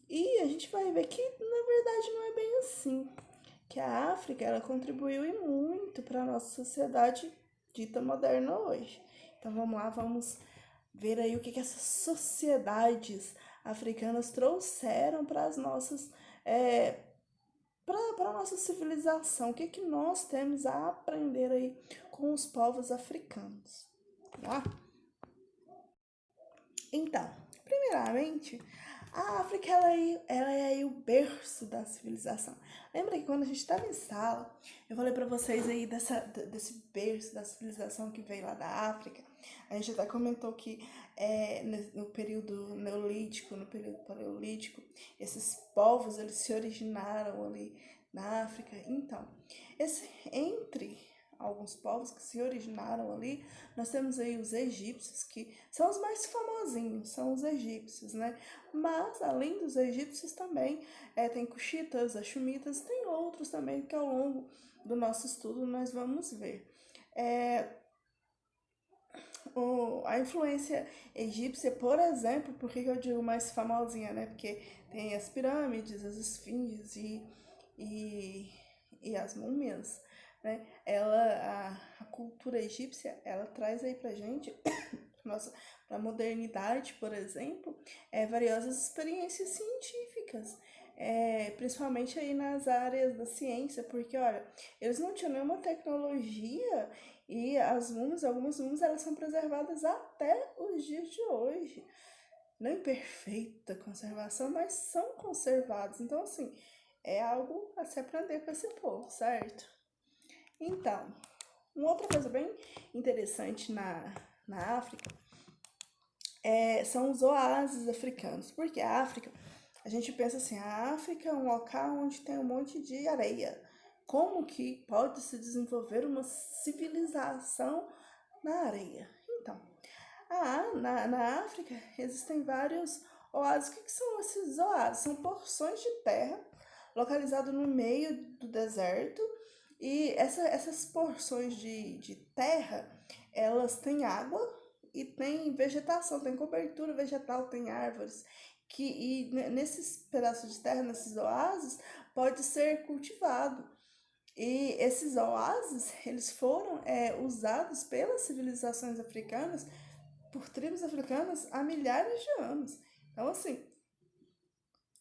E a gente vai ver que, na verdade, não é bem assim. Que a África, ela contribuiu e muito para a nossa sociedade dita moderna hoje. Então, vamos lá, vamos ver aí o que essas sociedades africanas trouxeram para as nossas... para a nossa civilização. O que nós temos a aprender aí com os povos africanos. Tá? Então, primeiramente... A África, ela é aí o berço da civilização. Lembra que quando a gente estava em sala, eu falei para vocês aí desse berço da civilização que veio lá da África? A gente até comentou que no período neolítico, no período paleolítico, esses povos, eles se originaram ali na África. Então, entre alguns povos que se originaram ali, nós temos aí os egípcios, que são os mais famosinhos, são os egípcios, né? Mas, além dos egípcios também, tem cuxitas, axumitas, tem outros também que ao longo do nosso estudo nós vamos ver. A influência egípcia, por exemplo, por que eu digo mais famosinha, né? Porque tem as pirâmides, as esfinges e as múmias, né? A cultura egípcia, ela traz aí pra gente, nossa, pra modernidade, por exemplo, variosas experiências científicas, principalmente aí nas áreas da ciência, porque, olha, eles não tinham nenhuma tecnologia e algumas múmias, elas são preservadas até os dias de hoje. Não em perfeita conservação, mas são conservados. Então, assim, é algo a se aprender com esse povo, certo? Então, uma outra coisa bem interessante na África são os oásis africanos. Porque a África, a gente pensa assim, a África é um local onde tem um monte de areia. Como que pode se desenvolver uma civilização na areia? Então, na África existem vários oásis. O que são esses oásis? São porções de terra localizadas no meio do deserto. E essas porções de terra, elas têm água e tem vegetação, tem cobertura vegetal, tem árvores. E nesses pedaços de terra, nesses oásis, pode ser cultivado. E esses oásis, eles foram usados pelas civilizações africanas, por tribos africanas, há milhares de anos. Então, assim,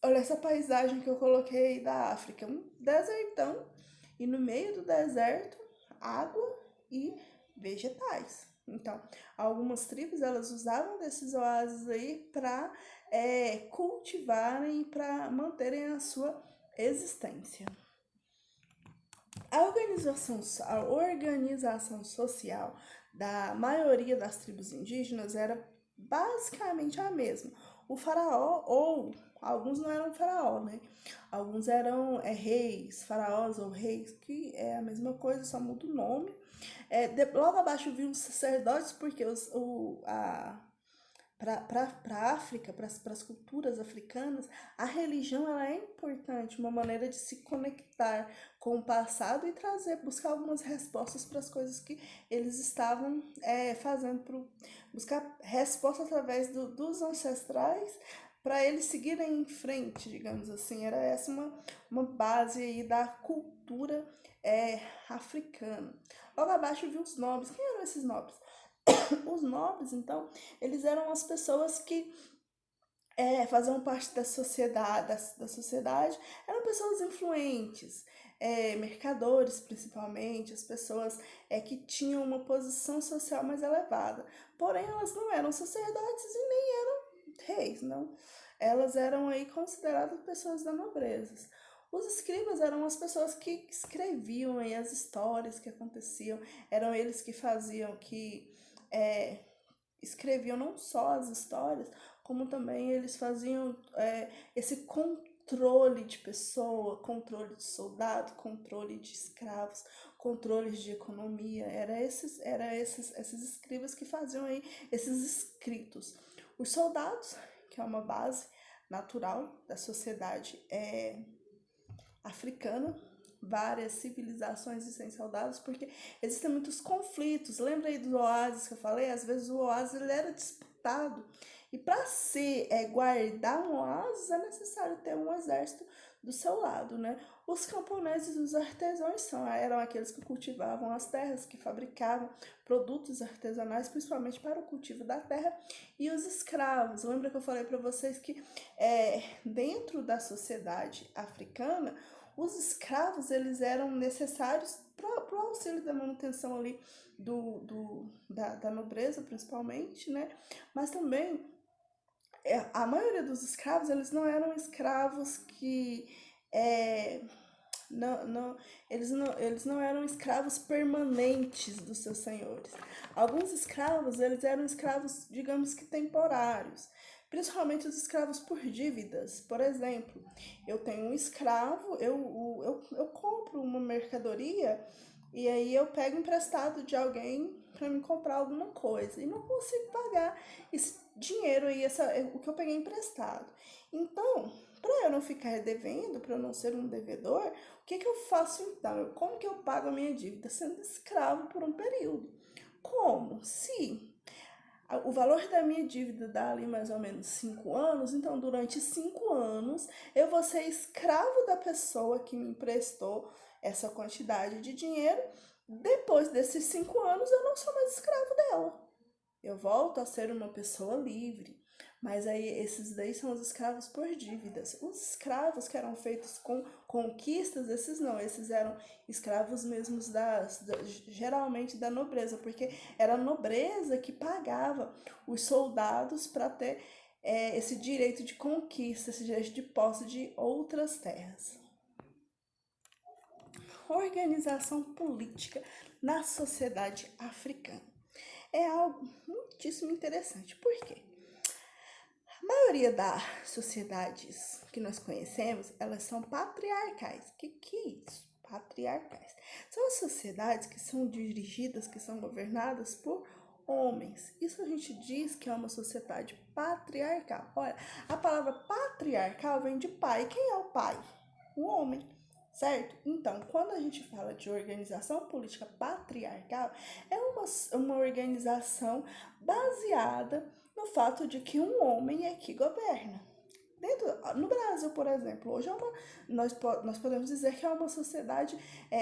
olha essa paisagem que eu coloquei da África, um desertão, e no meio do deserto, água e vegetais. Então, algumas tribos, elas usavam desses oásis aí para cultivarem e para manterem a sua existência. A organização social da maioria das tribos indígenas era basicamente a mesma. O faraó, ou alguns não eram faraó, né? Alguns eram reis, faraós ou reis, que é a mesma coisa, só muda o nome. Logo abaixo vi os sacerdotes, porque para a África, para as culturas africanas, a religião ela é importante, uma maneira de se conectar com o passado e buscar algumas respostas para as coisas que eles estavam fazendo, buscar resposta através dos ancestrais para eles seguirem em frente, digamos assim. Era essa uma base aí da cultura africana. Logo abaixo eu vi os nobres. Quem eram esses nobres? Os nobres, então, eles eram as pessoas que faziam parte da sociedade, eram pessoas influentes, mercadores principalmente, as pessoas que tinham uma posição social mais elevada. Porém, elas não eram sacerdotes e nem eram reis, não. Elas eram aí consideradas pessoas da nobreza. Os escribas eram as pessoas que escreviam aí as histórias que aconteciam, eram eles que faziam, que escreviam não só as histórias, como também eles faziam esse controle de pessoa, controle de soldado, controle de escravos, controles de economia. Esses escribas que faziam aí esses escritos. Os soldados, que é uma base natural da sociedade africana, várias civilizações e sem soldados, porque existem muitos conflitos. Lembra aí do oásis que eu falei? Às vezes o oásis ele era disputado. E para se guardar um oásis é necessário ter um exército do seu lado, né? Os camponeses e os artesãos eram aqueles que cultivavam as terras, que fabricavam produtos artesanais, principalmente para o cultivo da terra, e os escravos. Lembra que eu falei para vocês que dentro da sociedade africana, os escravos eles eram necessários para o auxílio da manutenção ali da nobreza, principalmente, né? Mas também a maioria dos escravos eles não eram escravos que eles não eram escravos permanentes dos seus senhores. Alguns escravos eles eram escravos, digamos que temporários. Principalmente os escravos por dívidas. Por exemplo, eu tenho um escravo, eu compro uma mercadoria e aí eu pego emprestado de alguém para me comprar alguma coisa e não consigo pagar esse dinheiro aí, o que eu peguei emprestado. Então, para eu não ficar devendo, para eu não ser um devedor, o que eu faço então? Como que eu pago a minha dívida? Sendo escravo por um período. Como? Se o valor da minha dívida dá ali mais ou menos 5 anos, então durante 5 anos eu vou ser escravo da pessoa que me emprestou essa quantidade de dinheiro. Depois desses 5 anos eu não sou mais escravo dela. Eu volto a ser uma pessoa livre. Mas aí esses daí são os escravos por dívidas. Os escravos que eram feitos com conquistas, esses não, esses eram escravos mesmos geralmente da nobreza, porque era a nobreza que pagava os soldados para ter esse direito de conquista, esse direito de posse de outras terras. Organização política na sociedade africana é algo muitíssimo interessante. Por quê? A maioria das sociedades que nós conhecemos, elas são patriarcais. O que é isso? Patriarcais. São as sociedades que são dirigidas, que são governadas por homens. Isso a gente diz que é uma sociedade patriarcal. Olha, a palavra patriarcal vem de pai. Quem é o pai? O homem. Certo? Então, quando a gente fala de organização política patriarcal, é uma organização baseada no fato de que um homem é que governa. No Brasil, por exemplo, hoje nós podemos dizer que é uma sociedade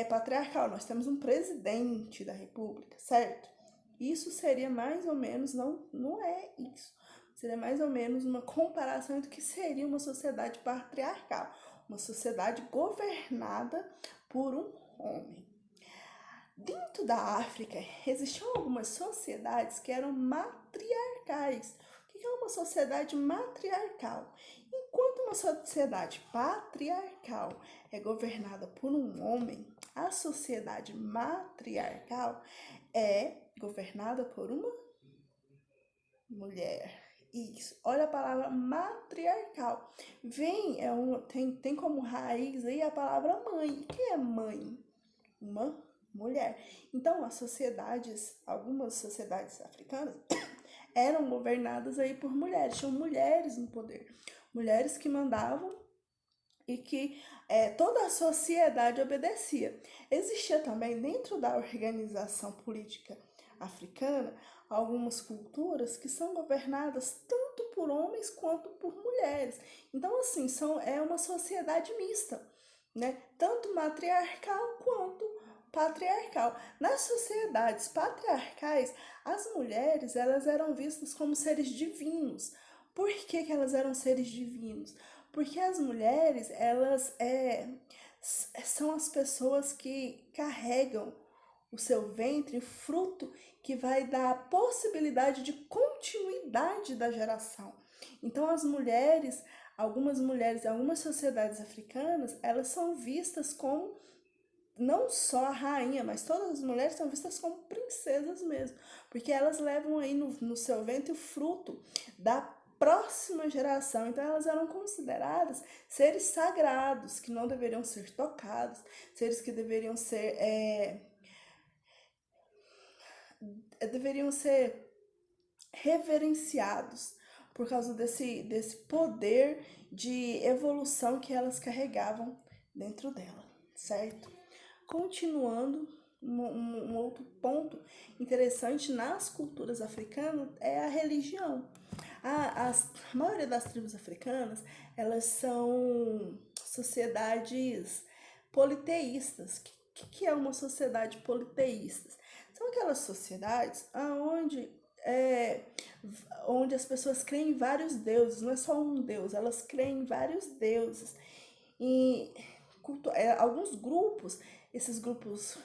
patriarcal. Nós temos um presidente da República, certo? Isso seria mais ou menos, não é isso. Seria mais ou menos uma comparação do que seria uma sociedade patriarcal. Uma sociedade governada por um homem. Dentro da África, existiam algumas sociedades que eram matriarcais. O que é uma sociedade matriarcal? Enquanto uma sociedade patriarcal é governada por um homem, a sociedade matriarcal é governada por uma mulher. Isso, olha a palavra matriarcal. Tem como raiz aí a palavra mãe. O que é mãe? Uma mulher. Então, algumas sociedades africanas, eram governadas aí por mulheres, tinham mulheres no poder, mulheres que mandavam e que toda a sociedade obedecia. Existia também dentro da organização política africana algumas culturas que são governadas tanto por homens quanto por mulheres. Então, assim, é uma sociedade mista, né? Tanto matriarcal quanto patriarcal. Nas sociedades patriarcais, as mulheres elas eram vistas como seres divinos. Por que elas eram seres divinos? Porque as mulheres, elas são as pessoas que carregam o seu ventre, fruto que vai dar a possibilidade de continuidade da geração. Então, algumas mulheres em algumas sociedades africanas, elas são vistas como não só a rainha, mas todas as mulheres são vistas como princesas mesmo, porque elas levam aí no seu ventre o fruto da próxima geração. Então elas eram consideradas seres sagrados, que não deveriam ser tocados, seres que deveriam ser reverenciados por causa desse poder de evolução que elas carregavam dentro dela, certo? Continuando, um outro ponto interessante nas culturas africanas é a religião. A maioria das tribos africanas, elas são sociedades politeístas. O que é uma sociedade politeísta? São aquelas sociedades onde as pessoas creem em vários deuses, não é só um deus, elas creem em vários deuses. E alguns grupos, esses grupos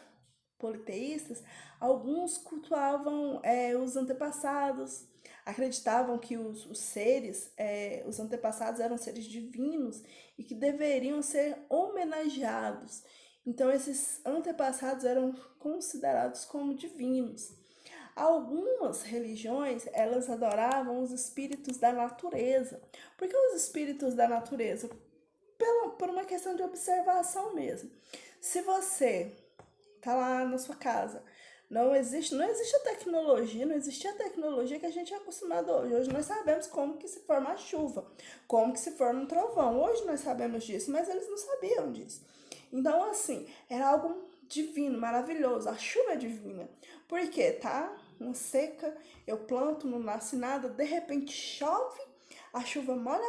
politeístas, alguns cultuavam os antepassados, acreditavam que os antepassados eram seres divinos e que deveriam ser homenageados. Então, esses antepassados eram considerados como divinos. Algumas religiões, elas adoravam os espíritos da natureza. Por que os espíritos da natureza? Por uma questão de observação mesmo. Se você tá lá na sua casa, não existe a tecnologia, não existia a tecnologia que a gente é acostumado hoje. Hoje nós sabemos como que se forma a chuva, como que se forma um trovão. Hoje nós sabemos disso, mas eles não sabiam disso. Então, assim, era algo divino, maravilhoso. A chuva é divina. Porque tá uma seca, eu planto, não nasce nada, de repente chove, a chuva molha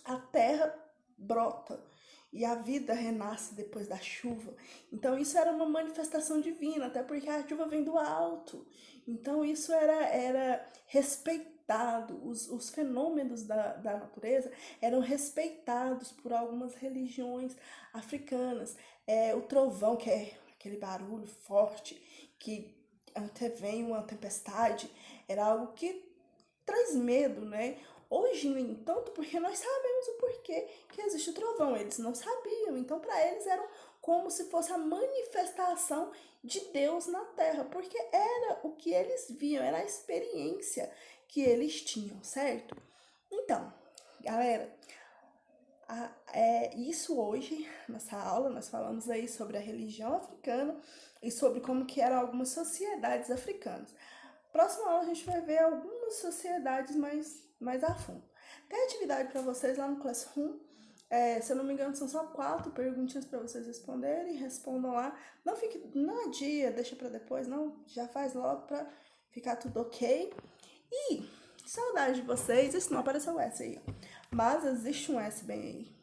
a terra brota e a vida renasce depois da chuva. Então isso era uma manifestação divina, até porque a chuva vem do alto. Então isso era respeitado, os fenômenos da natureza eram respeitados por algumas religiões africanas. O trovão, que é aquele barulho forte que antevém uma tempestade, era algo que traz medo, né? Hoje, no entanto, porque nós sabemos o porquê que existe o trovão, eles não sabiam, então para eles era como se fosse a manifestação de Deus na Terra, porque era o que eles viam, era a experiência que eles tinham, certo? Então, galera, isso hoje, nessa aula, nós falamos aí sobre a religião africana e sobre como que eram algumas sociedades africanas. Próxima aula a gente vai ver algumas sociedades mais a fundo. Tem atividade para vocês lá no Classroom. Se eu não me engano, são só 4 perguntinhas para vocês responderem. Respondam lá. Não adia, deixa para depois, não. Já faz logo para ficar tudo ok. E saudade de vocês. Isso não apareceu o S aí, ó. Mas existe um S bem aí.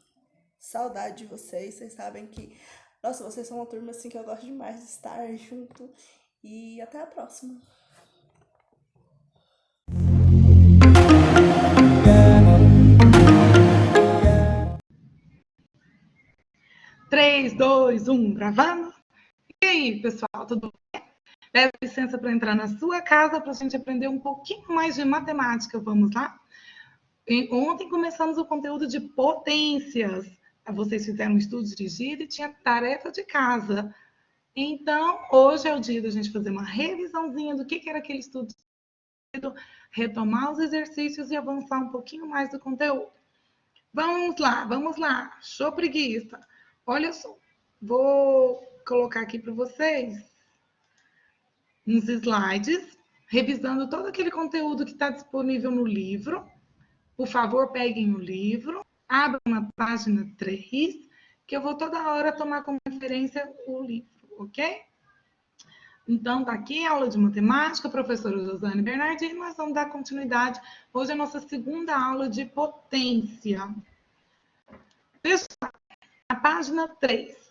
Saudade de vocês. Vocês sabem que... Nossa, vocês são uma turma assim que eu gosto demais de estar junto. E até a próxima. 3, 2, 1, gravando. E aí, pessoal, tudo bem? Peço licença para entrar na sua casa para a gente aprender um pouquinho mais de matemática. Vamos lá? Ontem começamos o conteúdo de potências. Vocês fizeram um estudo dirigido e tinha tarefa de casa. Então, hoje é o dia da gente fazer uma revisãozinha do que era aquele estudo, retomar os exercícios e avançar um pouquinho mais do conteúdo. Vamos lá. Show preguiça. Olha só, vou colocar aqui para vocês uns slides revisando todo aquele conteúdo que está disponível no livro. Por favor, peguem o livro, abram na página 3, que eu vou toda hora tomar como referência o livro, ok? Então, tá aqui a aula de matemática, professora Josiane Bernardini, nós vamos dar continuidade. Hoje é a nossa segunda aula de potência. Pessoal, a página 3.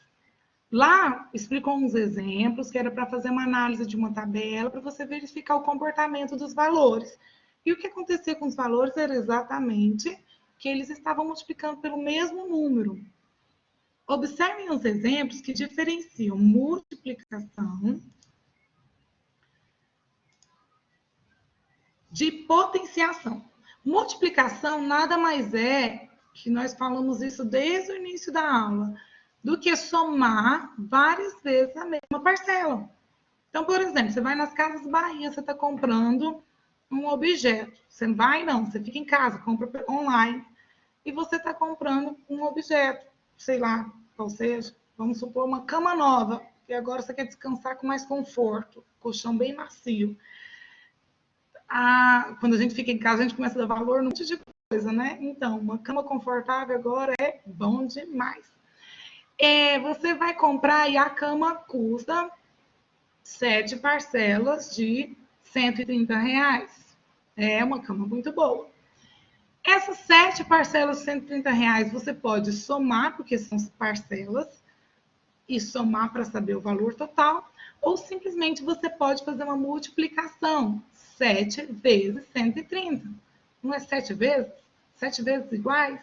Lá explicou uns exemplos que era para fazer uma análise de uma tabela para você verificar o comportamento dos valores. E o que acontecia com os valores era exatamente que eles estavam multiplicando pelo mesmo número. Observem os exemplos que diferenciam multiplicação de potenciação. Multiplicação nada mais é, que nós falamos isso desde o início da aula, do que somar várias vezes a mesma parcela. Então, por exemplo, você vai nas Casas Bahia, você está comprando um objeto. Você não vai, não, você fica em casa, compra online, e você está comprando um objeto, sei lá, qual seja, vamos supor uma cama nova, e agora você quer descansar com mais conforto, colchão bem macio. Quando a gente fica em casa, a gente começa a dar valor num monte de coisa, né? Então, uma cama confortável agora é bom demais. Você vai comprar e a cama custa 7 parcelas de R$130. É uma cama muito boa. Essas 7 parcelas de R$130 você pode somar, porque são parcelas, e somar para saber o valor total, ou simplesmente você pode fazer uma multiplicação. 7 vezes 130. Não é 7 vezes? 7 vezes iguais?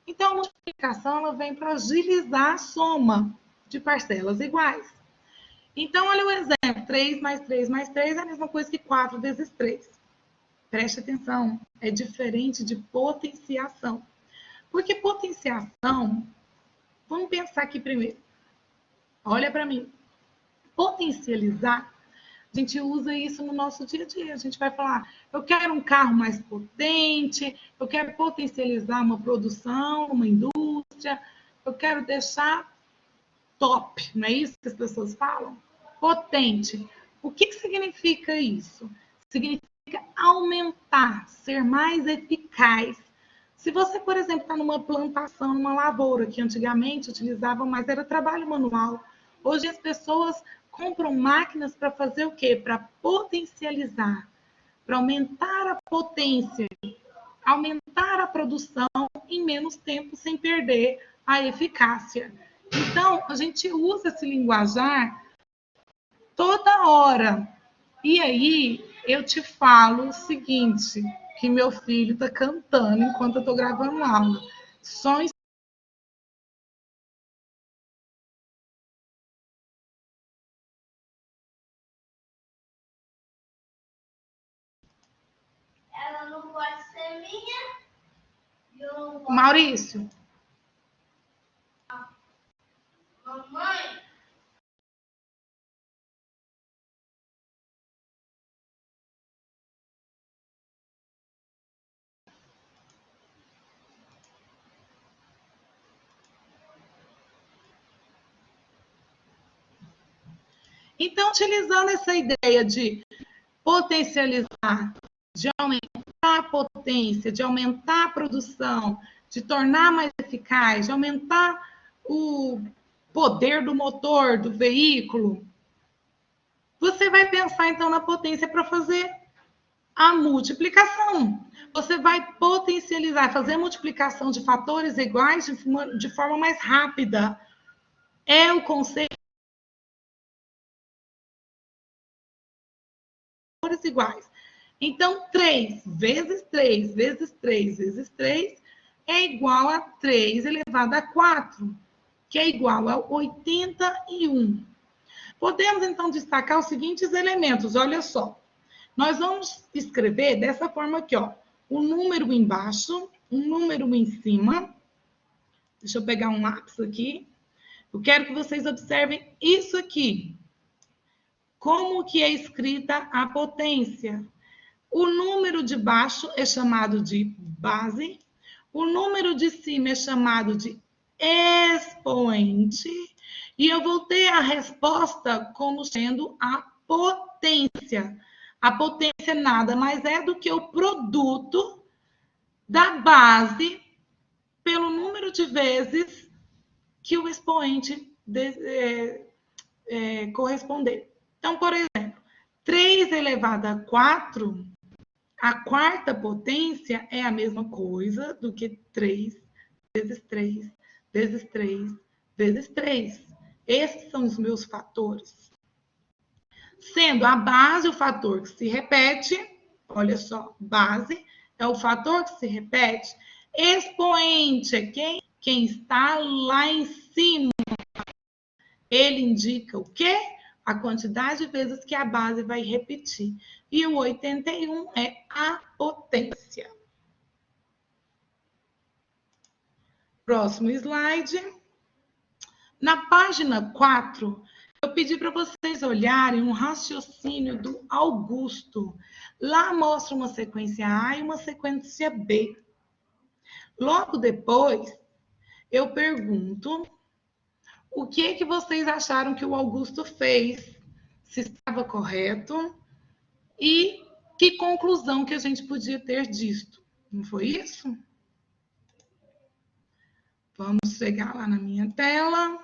Então, a multiplicação ela vem para agilizar a soma de parcelas iguais. Então, olha o exemplo. 3 mais 3 mais 3 é a mesma coisa que 4 vezes 3. Preste atenção, é diferente de potenciação. Porque potenciação, vamos pensar aqui primeiro. Olha para mim. Potencializar, a gente usa isso no nosso dia a dia. A gente vai falar, eu quero um carro mais potente, eu quero potencializar uma produção, uma indústria, eu quero deixar top, não é isso que as pessoas falam? Potente. O que significa isso? Significa aumentar, ser mais eficaz. Se você, por exemplo, está numa plantação, numa lavoura, que antigamente utilizava mais, era trabalho manual. Hoje as pessoas compram máquinas para fazer o quê? Para potencializar, para aumentar a potência, aumentar a produção em menos tempo, sem perder a eficácia. Então, a gente usa esse linguajar toda hora. E aí, eu te falo o seguinte, que meu filho está cantando enquanto eu estou gravando aula. Sons. Ela não pode ser minha. Maurício. Mamãe. Então, utilizando essa ideia de potencializar, de aumentar a potência, de aumentar a produção, de tornar mais eficaz, de aumentar o poder do motor do veículo, você vai pensar então na potência para fazer a multiplicação. Você vai potencializar, fazer a multiplicação de fatores iguais de forma mais rápida. É o conceito de fatores iguais. Então, 3 vezes 3 vezes 3 vezes 3 é igual a 3 elevado a 4, que é igual a 81. Podemos, então, destacar os seguintes elementos. Olha só. Nós vamos escrever dessa forma aqui, ó. Um número embaixo, um número em cima. Deixa eu pegar um lápis aqui. Eu quero que vocês observem isso aqui. Como que é escrita a potência? O número de baixo é chamado de base. O número de cima é chamado de expoente. E eu vou ter a resposta como sendo a potência. A potência nada mais é do que o produto da base pelo número de vezes que o expoente corresponder. Então, por exemplo, 3 elevado a 4, a quarta potência é a mesma coisa do que 3 vezes 3 vezes 3 vezes 3. Esses são os meus fatores. Sendo a base o fator que se repete, olha só, base é o fator que se repete, expoente é quem está lá em cima. Ele indica o quê? A quantidade de vezes que a base vai repetir. E o 81 é a potência. Próximo slide. Na página 4, eu pedi para vocês olharem um raciocínio do Augusto. Lá mostra uma sequência A e uma sequência B. Logo depois, eu pergunto o que vocês acharam que o Augusto fez, se estava correto e que conclusão que a gente podia ter disto. Não foi isso? Vamos chegar lá na minha tela.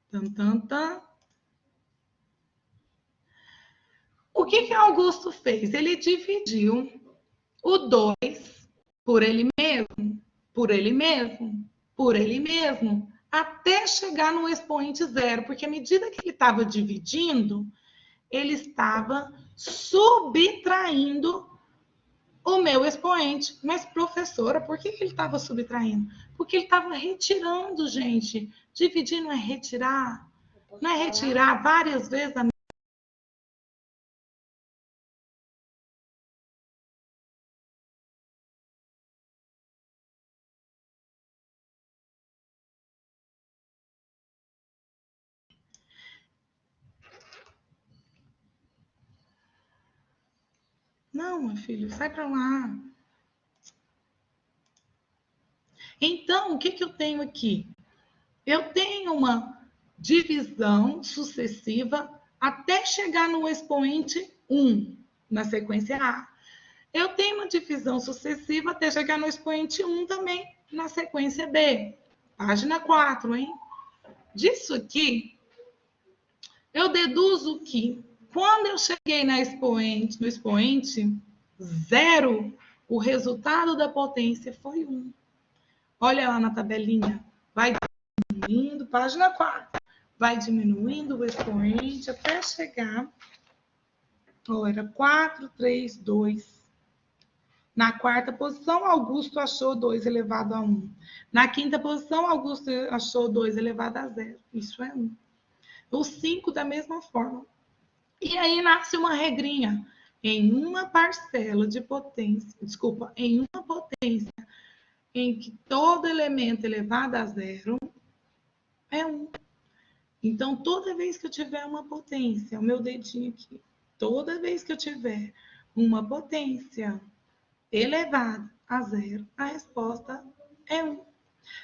Tan, tan, tan. O que Augusto fez? Ele dividiu o 2 por ele mesmo, por ele mesmo, por ele mesmo, até chegar no expoente zero, porque à medida que ele estava dividindo, ele estava subtraindo o meu expoente. Mas, professora, por que ele estava subtraindo? Porque ele estava retirando, gente. Dividir não é retirar. Não é retirar várias vezes a Não, meu filho, sai para lá. Então, o que eu tenho aqui? Eu tenho uma divisão sucessiva até chegar no expoente 1, na sequência A. Eu tenho uma divisão sucessiva até chegar no expoente 1 também, na sequência B. Página 4, hein? Disso aqui, eu deduzo que quando eu cheguei no expoente 0, o resultado da potência foi 1. Olha lá na tabelinha. Vai diminuindo, página 4. Vai diminuindo o expoente até chegar. Era 4, 3, 2. Na quarta posição, Augusto achou 2 elevado a 1. Na quinta posição, Augusto achou 2 elevado a 0. Isso é 1. O 5 da mesma forma. E aí nasce uma regrinha. Em uma parcela de potência, em uma potência em que todo elemento elevado a 0 é 1. Então, toda vez que eu tiver uma potência, o meu dedinho aqui, toda vez que eu tiver uma potência elevada a 0, a resposta é 1.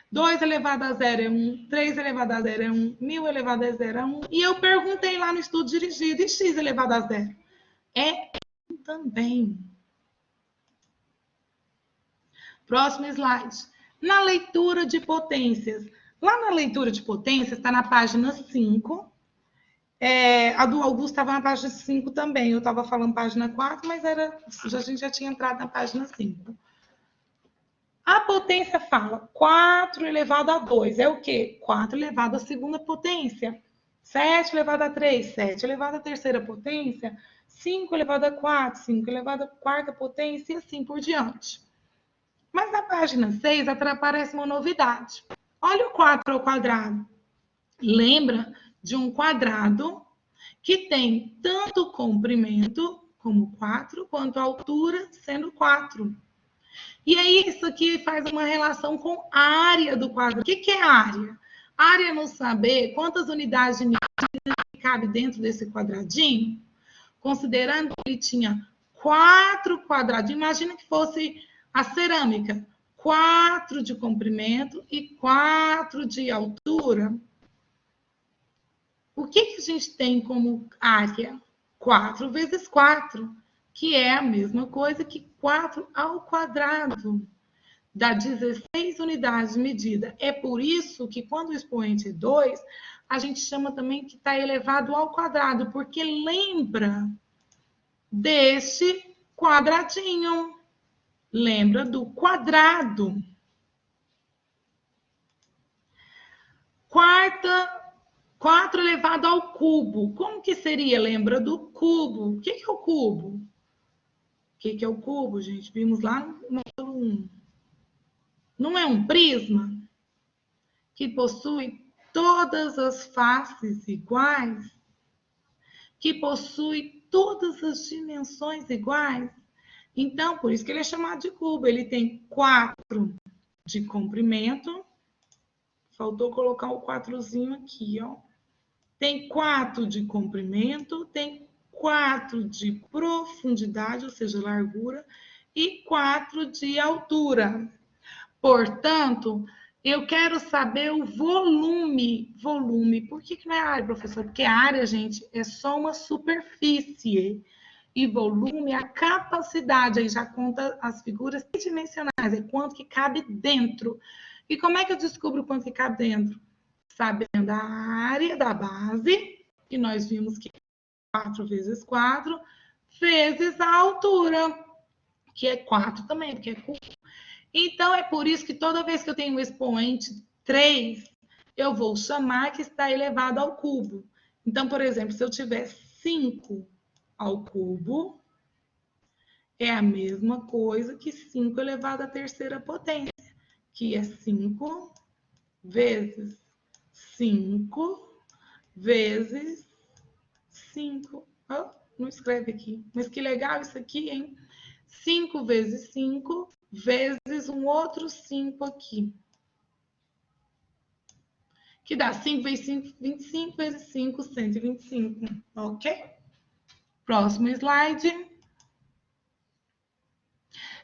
2 elevado a 0 é 1, 3 elevado a 0 é 1, 1000 elevado a 0 é 1. E eu perguntei lá no estudo dirigido, e x elevado a 0? É 1 também. Próximo slide. Na leitura de potências. Lá na leitura de potências, está na página 5. A do Augusto estava na página 5 também. Eu estava falando página 4, mas a gente já tinha entrado na página 5. A potência fala 4 elevado a 2. É o quê? 4 elevado à segunda potência. 7 elevado a 3. 7 elevado à terceira potência. 5 elevado a 4. 5 elevado à quarta potência e assim por diante. Mas na página 6 aparece uma novidade. Olha o 4 ao quadrado. Lembra de um quadrado que tem tanto o comprimento como 4, quanto a altura sendo 4. E aí isso aqui faz uma relação com a área do quadrado. O que é área? Área é não saber quantas unidades de medida que cabe dentro desse quadradinho, considerando que ele tinha 4 quadradinhos. Imagina que fosse a cerâmica, 4 de comprimento e 4 de altura. O que a gente tem como área? 4 vezes 4. que é a mesma coisa que 4 ao quadrado. Dá 16 unidades de medida. É por isso que quando o expoente é 2, a gente chama também que está elevado ao quadrado, porque lembra deste quadradinho. Lembra do quadrado. Quarta, 4 elevado ao cubo. Como que seria? Lembra do cubo. O que é o cubo? O que é o cubo, gente? Vimos lá no módulo 1. Não é um prisma que possui todas as faces iguais? Que possui todas as dimensões iguais? Então, por isso que ele é chamado de cubo. Ele tem 4 de comprimento. Faltou colocar o 4zinho aqui, ó. Tem 4 de comprimento, tem 4 de profundidade, ou seja, largura, e 4 de altura. Portanto, eu quero saber o volume. Volume. Por que não é área, professor? Porque a área, gente, é só uma superfície. E volume é a capacidade, aí já conta as figuras tridimensionais, é quanto que cabe dentro. E como é que eu descubro quanto que cabe dentro? Sabendo a área da base, que nós vimos que 4 vezes 4, vezes a altura, que é 4 também, porque é cubo. Então, é por isso que toda vez que eu tenho um expoente 3, eu vou chamar que está elevado ao cubo. Então, por exemplo, se eu tiver 5 ao cubo, é a mesma coisa que 5 elevado à terceira potência, que é 5 vezes 5 vezes 5. Oh, não escreve aqui. Mas que legal isso aqui, hein? 5 vezes 5 vezes um outro 5 aqui. Que dá 5 vezes 5, 25 vezes 5, 125. Ok? Próximo slide.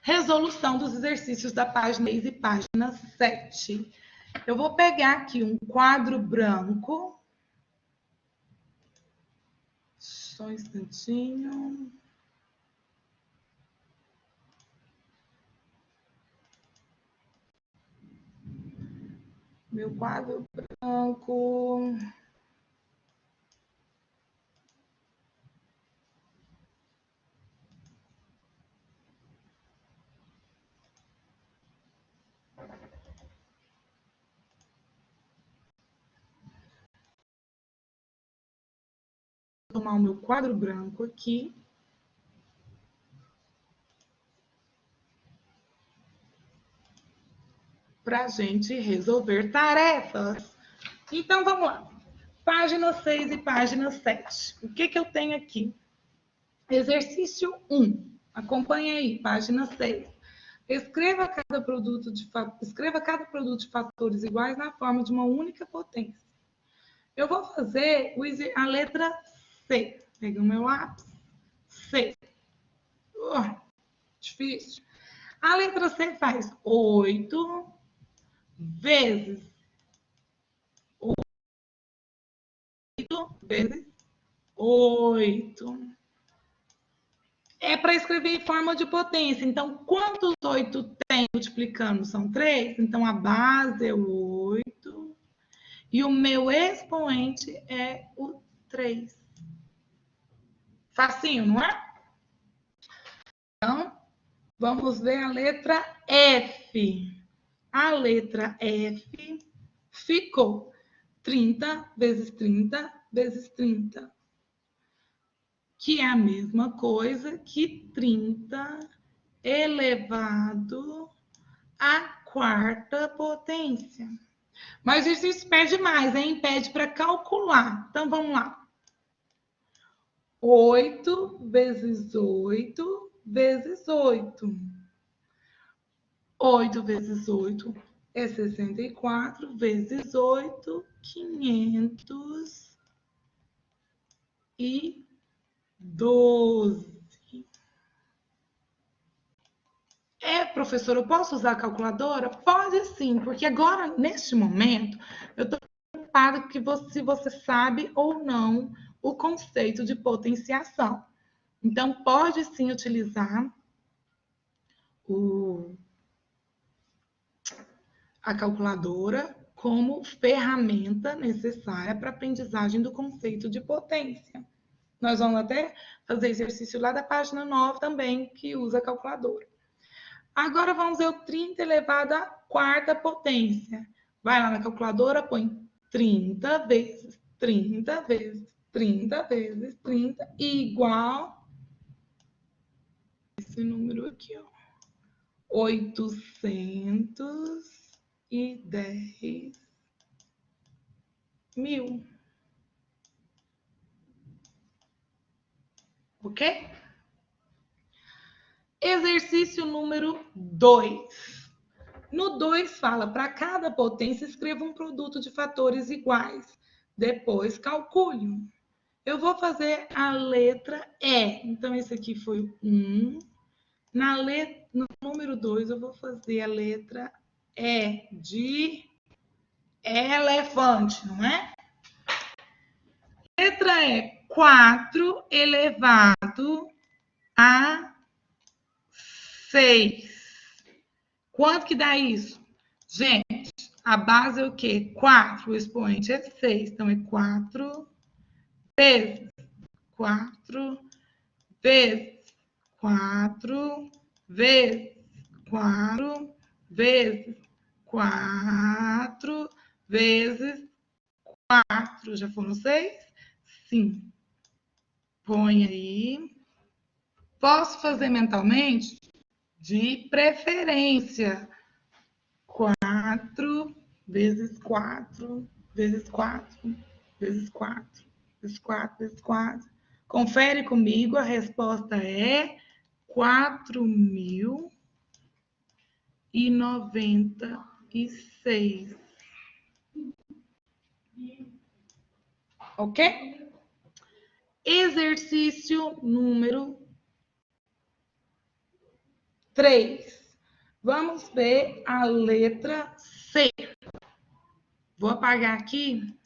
Resolução dos exercícios da página 6 e página 7. Eu vou pegar aqui um quadro branco. Só um instantinho. Meu quadro branco. Vou tomar o meu quadro branco aqui. Para a gente resolver tarefas. Então, vamos lá. Página 6 e página 7. O que eu tenho aqui? Exercício 1. Acompanhe aí, página 6. Escreva cada produto de fatores iguais na forma de uma única potência. Eu vou fazer a letra C. Pega o meu lápis. C. Difícil. A letra C faz 8 vezes 8 vezes 8. É para escrever em forma de potência. Então, quantos 8 tem multiplicando? São 3. Então, a base é o 8. E o meu expoente é o 3. Facinho, não é? Então, vamos ver a letra F. A letra F ficou 30 vezes 30 vezes 30. Que é a mesma coisa que 30 elevado à quarta potência. Mas isso pede mais, hein? Pede para calcular. Então, vamos lá. 8 vezes 8 vezes 8. 8 vezes 8 é 64, vezes 8, 512. Professor, eu posso usar a calculadora? Pode sim, porque agora, neste momento, eu estou preocupada se você sabe ou não o conceito de potenciação. Então, pode sim utilizar a calculadora como ferramenta necessária para a aprendizagem do conceito de potência. Nós vamos até fazer exercício lá da página 9 também, que usa a calculadora. Agora vamos ver o 30 elevado à quarta potência. Vai lá na calculadora, põe 30 vezes 30 vezes 30 vezes 30 igual esse número aqui, ó. 810.000. Ok? Exercício número 2. No 2 fala, para cada potência, escreva um produto de fatores iguais. Depois, calcule. Eu vou fazer a letra E. Então, esse aqui foi o 1. No número 2, eu vou fazer a letra E de elefante, não é? Letra E, 4 elevado a 6. Quanto que dá isso? Gente, a base é o quê? 4. O expoente é 6. Então, é 4 vezes 4 vezes 4 vezes 4 vezes 4 vezes 4. Já foram 6? Sim. Põe aí. Posso fazer mentalmente? De preferência. 4 vezes 4 vezes 4 vezes 4 vezes 4 vezes 4. Confere comigo, a resposta é 4.096. Ok? Exercício número 3. Vamos ver a letra C. Vou apagar aqui.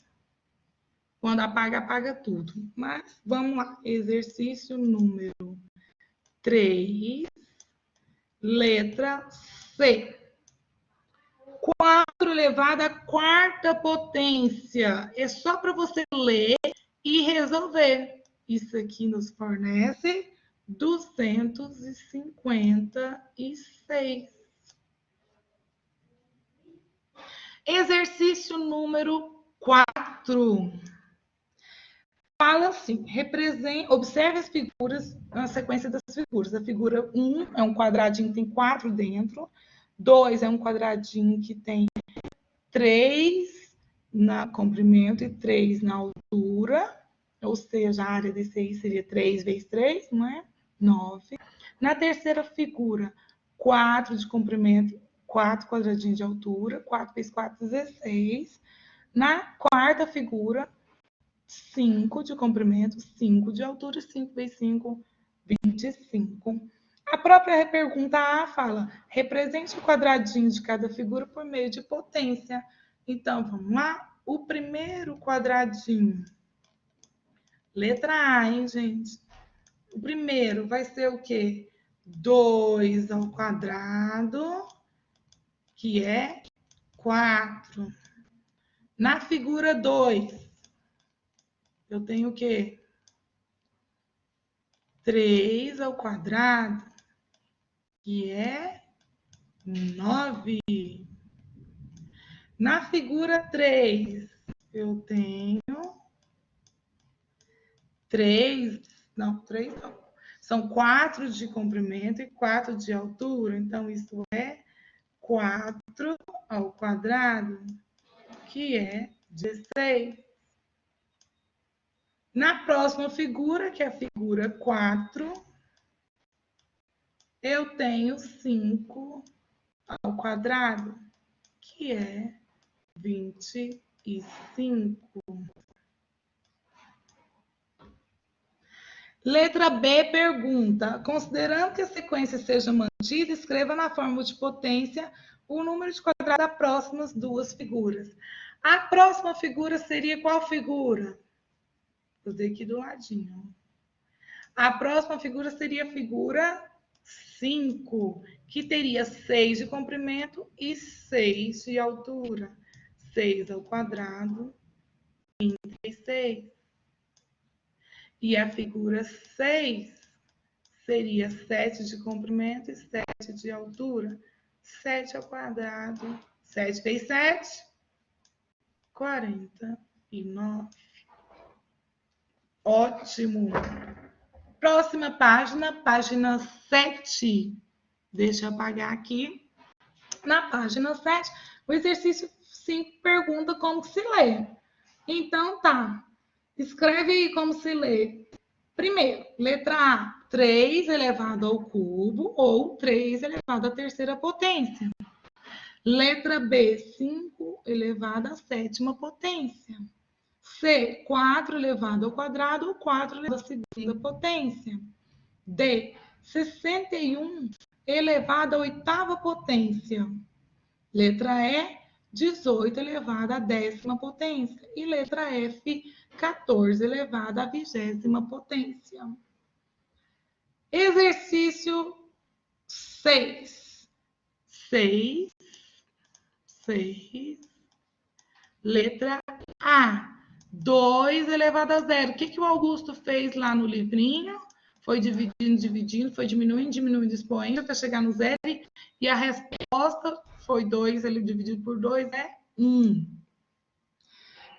Quando apaga, apaga tudo. Mas vamos lá. Exercício número 3. Letra C. 4 elevado à quarta potência. É só para você ler e resolver. Isso aqui nos fornece 256. Exercício número 4. Fala assim, observe as figuras, a sequência das figuras. A figura 1 é um quadradinho que tem 4 dentro. 2 é um quadradinho que tem 3 na comprimento e 3 na altura. Ou seja, a área desse aí seria 3 vezes 3, não é? 9. Na terceira figura, 4 de comprimento, 4 quadradinhos de altura. 4 vezes 4, 16. Na quarta figura, 5 de comprimento, 5 de altura, 5 vezes 5, 25. A própria pergunta A fala, represente o quadradinho de cada figura por meio de potência. Então, vamos lá? O primeiro quadradinho. Letra A, hein, gente? O primeiro vai ser o quê? 2 ao quadrado, que é 4. Na figura 2, eu tenho o quê? 3 ao quadrado, que é 9. Na figura 3, eu tenho 3 não. São 4 de comprimento e 4 de altura, então isso é 4 ao quadrado, que é 16. Na próxima figura, que é a figura 4, eu tenho 5 ao quadrado, que é 25. Letra B pergunta, considerando que a sequência seja mantida, escreva na fórmula de potência o número de quadrados das próximas duas figuras. A próxima figura seria qual figura? Vou fazer aqui do ladinho. A próxima figura seria a figura 5, que teria 6 de comprimento e 6 de altura. 6 ao quadrado, 36. E a figura 6 seria 7 de comprimento e 7 de altura. 7 ao quadrado, 7 vezes 7, 49. Ótimo! Próxima página, página 7. Deixa eu apagar aqui. Na página 7, o exercício 5 pergunta como se lê. Então, tá. Escreve aí como se lê. Primeiro, letra A, 3 elevado ao cubo ou 3 elevado à terceira potência. Letra B, 5 elevado à sétima potência. C, 4 elevado ao quadrado ou 4 elevado à segunda potência. D, 61 elevado à oitava potência. Letra E, 18 elevado à décima potência. E letra F, 14 elevado à 20ª potência. Exercício 6. 6. Letra A, 2 elevado a zero. O que o Augusto fez lá no livrinho? Foi dividindo, foi diminuindo, expoendo até chegar no zero. E a resposta foi 2, ele dividido por 2 é 1.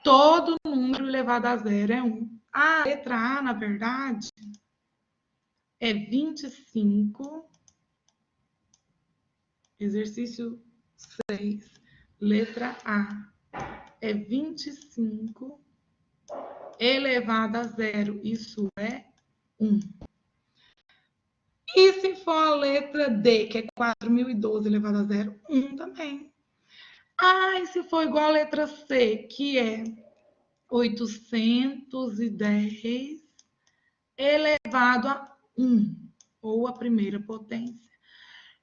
Todo número elevado a zero é 1. A letra A, na verdade, é 25. Exercício 6. Letra A é 25 elevado a zero. Isso é 1. E se for a letra D, que é 4.012 elevado a zero? 1 também. Ah, e se for igual a letra C, que é 810 elevado a 1, ou a primeira potência.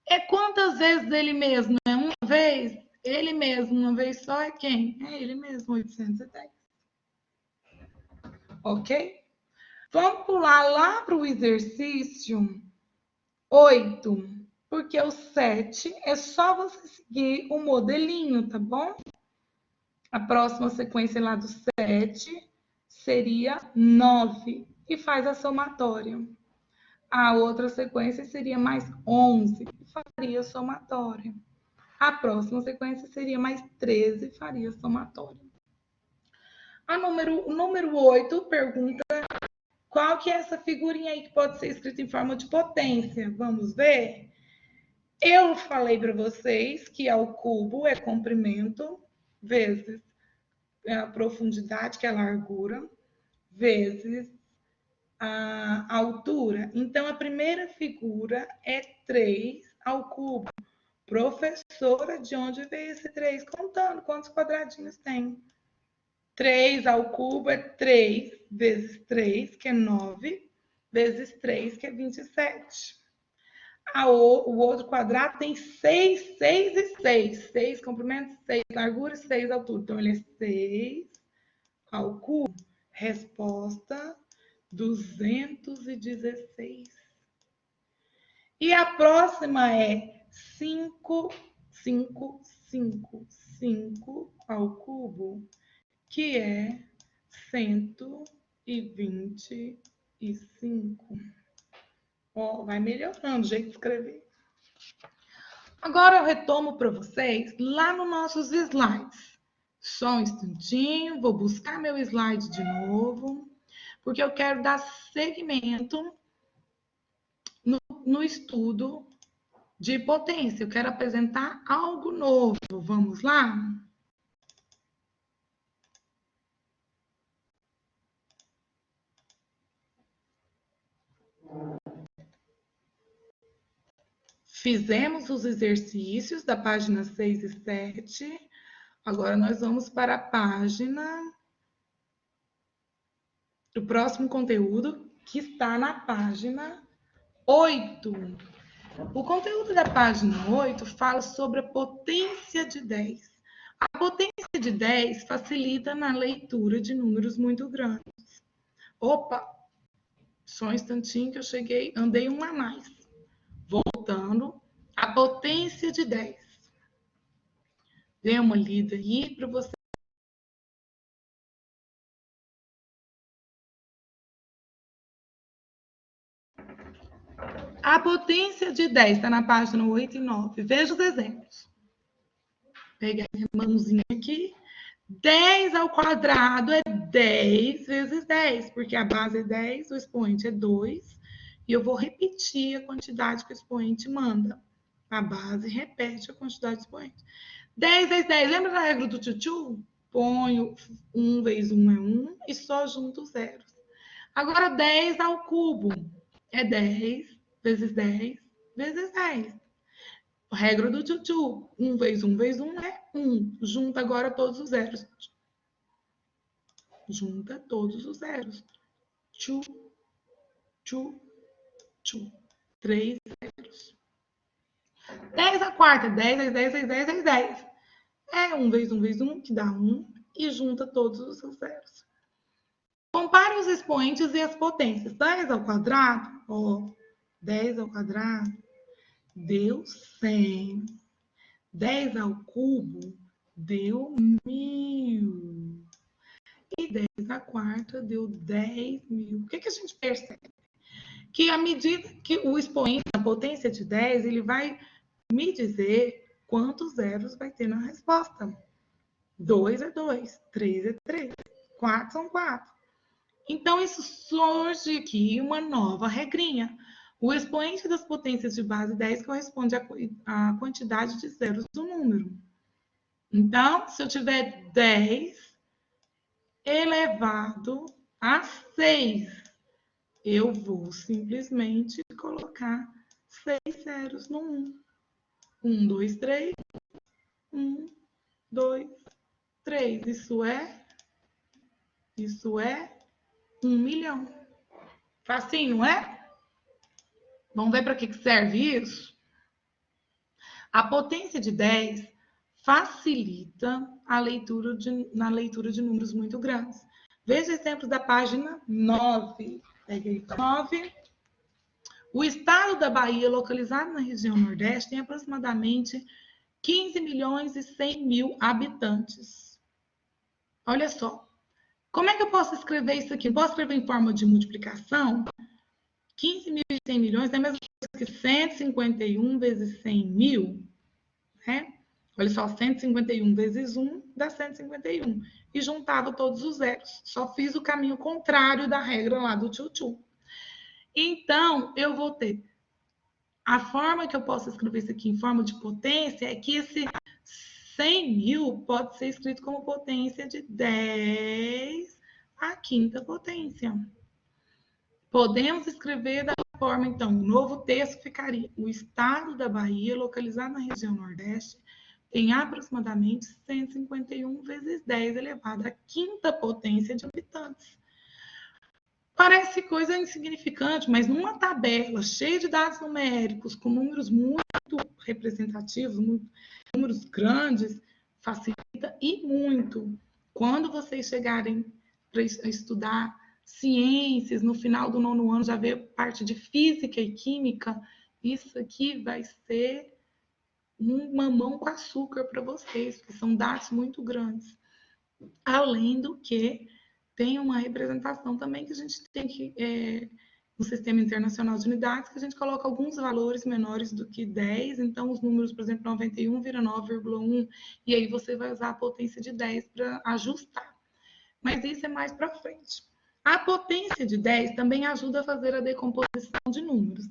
É quantas vezes ele mesmo? É uma vez? Ele mesmo, uma vez só, é quem? É ele mesmo, 810. Ok? Vamos pular lá para o exercício 8, porque o 7 é só você seguir o modelinho, tá bom? A próxima sequência lá do 7 seria 9 e faz a somatória. A outra sequência seria mais 11 e faria somatória. A próxima sequência seria mais 13 e faria somatória. O número 8 pergunta qual que é essa figurinha aí que pode ser escrita em forma de potência. Vamos ver? Eu falei para vocês que ao cubo é comprimento vezes a profundidade, que é a largura, vezes a altura. Então, a primeira figura é 3 ao cubo. Professora, de onde veio esse 3? Contando quantos quadradinhos tem. 3 ao cubo é 3 vezes 3, que é 9, vezes 3, que é 27. O outro quadrado tem 6 e 6. 6 comprimento, 6 largura e 6 altura. Então, ele é 6 ao cubo. Resposta 216. E a próxima é 5 ao cubo, que é 125. Ó, vai melhorando o jeito de escrever. Agora eu retomo para vocês lá nos nossos slides. Só um instantinho, vou buscar meu slide de novo, porque eu quero dar seguimento no estudo de potência. Eu quero apresentar algo novo. Vamos lá? Fizemos os exercícios da página 6 e 7. Agora nós vamos para a página do próximo conteúdo, que está na página 8. O conteúdo da página 8 fala sobre a potência de 10. A potência de 10 facilita na leitura de números muito grandes. Opa! Só um instantinho que eu cheguei, andei um a mais. Voltando, a potência de 10. Dê uma lida aí para você. A potência de 10 está na página 8 e 9. Veja os exemplos. Peguei a minha mãozinha aqui. 10 ao quadrado é 10 vezes 10, porque a base é 10, o expoente é 2, e eu vou repetir a quantidade que o expoente manda. A base repete a quantidade do expoente. 10 vezes 10, lembra da regra do tchutchu? Ponho 1 vezes 1 é 1 e só junto os zeros. Agora, 10 ao cubo é 10 vezes 10 vezes 10. A regra do tchutchu, 1 vezes 1 vezes 1 é 1. Junta agora todos os zeros. Junta todos os zeros. Tchu, tchu, tchu. 3 zeros. 10 à quarta, 10 vezes 10 vezes 10 vezes 10. É 1 vezes 1 vezes 1, que dá 1, e junta todos os zeros. Compare os expoentes e as potências. 10 ao quadrado, ó, 10 ao quadrado deu 100. 10 ao cubo deu 1000. E 10 à quarta deu 10.000. O que a gente percebe? Que à medida que o expoente, a potência de 10, ele vai me dizer quantos zeros vai ter na resposta. 2 é 2, 3 é 3, 4 são 4. Então, isso surge aqui uma nova regrinha. O expoente das potências de base 10 corresponde à quantidade de zeros do número. Então, se eu tiver 10 elevado a 6, eu vou simplesmente colocar 6 zeros no 1. 1, 2, 3. 1, 2, 3. Isso é 1 milhão. Facinho, não é? Vamos ver para que serve isso? A potência de 10 facilita a leitura na leitura de números muito grandes. Veja exemplos da página 9. Peguei 9. O estado da Bahia, localizado na região Nordeste, tem aproximadamente 15 milhões e 100 mil habitantes. Olha só. Como é que eu posso escrever isso aqui? Eu posso escrever em forma de multiplicação? 15 mil e 100 milhões é a mesma coisa que 151 vezes 100 mil, né? Olha só, 151 vezes 1 dá 151. E juntava todos os zeros. Só fiz o caminho contrário da regra lá do tchutchu. Então, eu vou ter... A forma que eu posso escrever isso aqui em forma de potência é que esse 100 mil pode ser escrito como potência de 10 à quinta potência. Podemos escrever da forma, então, o novo texto ficaria: o estado da Bahia, localizado na região Nordeste, tem aproximadamente 151 vezes 10 elevado à quinta potência de habitantes. Parece coisa insignificante, mas numa tabela cheia de dados numéricos, com números muito representativos, números grandes, facilita e muito. Quando vocês chegarem para estudar ciências, no final do 9º ano já vê parte de física e química, isso aqui vai ser um mamão com açúcar para vocês, porque são dados muito grandes. Além do que tem uma representação também que a gente tem que, no Sistema Internacional de Unidades, que a gente coloca alguns valores menores do que 10, então os números, por exemplo, 91 vira 9,1, e aí você vai usar a potência de 10 para ajustar. Mas isso é mais para frente. A potência de 10 também ajuda a fazer a decomposição de números.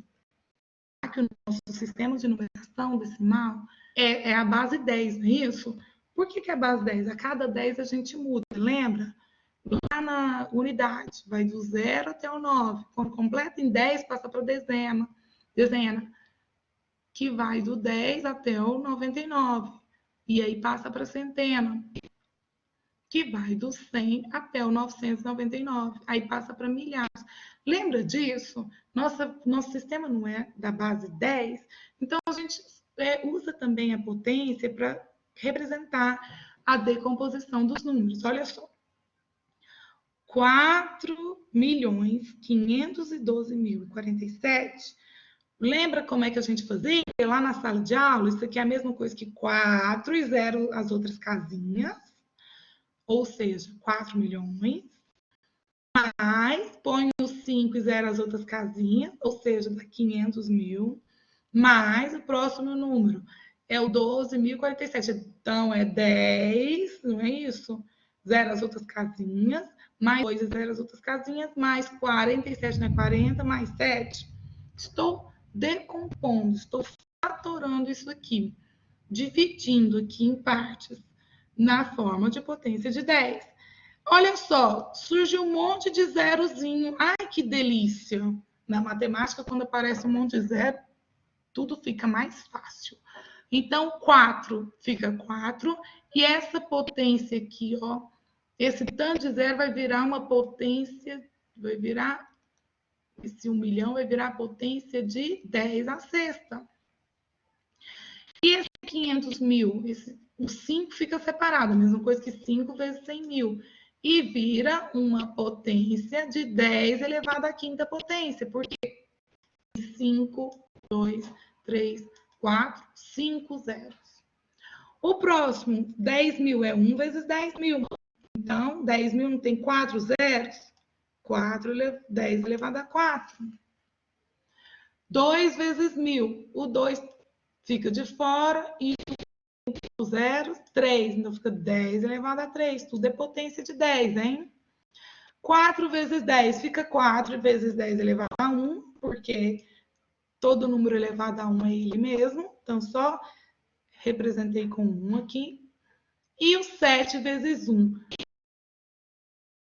Que o nosso sistema de numeração decimal é a base 10, não é isso? Por que é a base 10? A cada 10 a gente muda, lembra? Lá na unidade, vai do 0 até o 9. Quando completa em 10, passa para dezena, que vai do 10 até o 99. E aí passa para centena, que vai do 100 até o 999. Aí passa para milhares. Lembra disso? Nosso sistema não é da base 10, então a gente usa também a potência para representar a decomposição dos números. Olha só. 4.512.047. Lembra como é que a gente fazia? Lá na sala de aula, isso aqui é a mesma coisa que 4 e 0 as outras casinhas, ou seja, 4 milhões, mais põe o 5 e 0 as outras casinhas, ou seja, dá 500 mil, mais o próximo número é o 12.047. Então, é 10, não é isso? 0 as outras casinhas, mais 2 e 0 as outras casinhas, mais 47, não é 40, mais 7. Estou decompondo, estou fatorando isso aqui, dividindo aqui em partes, na forma de potência de 10. Olha só, surge um monte de zerozinho. Ai, que delícia! Na matemática, quando aparece um monte de zero, tudo fica mais fácil. Então, 4 fica 4, e essa potência aqui, ó, esse tanto de zero vai virar uma potência, vai virar, esse 1 milhão vai virar a potência de 10 à sexta. E esse 500 mil, o 5 fica separado, a mesma coisa que 5 vezes 100 mil. E vira uma potência de 10 elevado à quinta potência. Por quê? 5, 2, 3, 4, 5 zeros. O próximo, 10 mil, é 1 vezes 10 mil. Então, 10 mil não tem 4 zeros? 10 elevado a 4. 2 vezes 1000. O 2 fica de fora e o 0, 3. Então, fica 10 elevado a 3. Tudo é potência de 10, hein? 4 vezes 10 fica 4 vezes 10 elevado a 1, porque todo número elevado a 1 é ele mesmo. Então, só representei com 1 aqui. E o 7 vezes 1.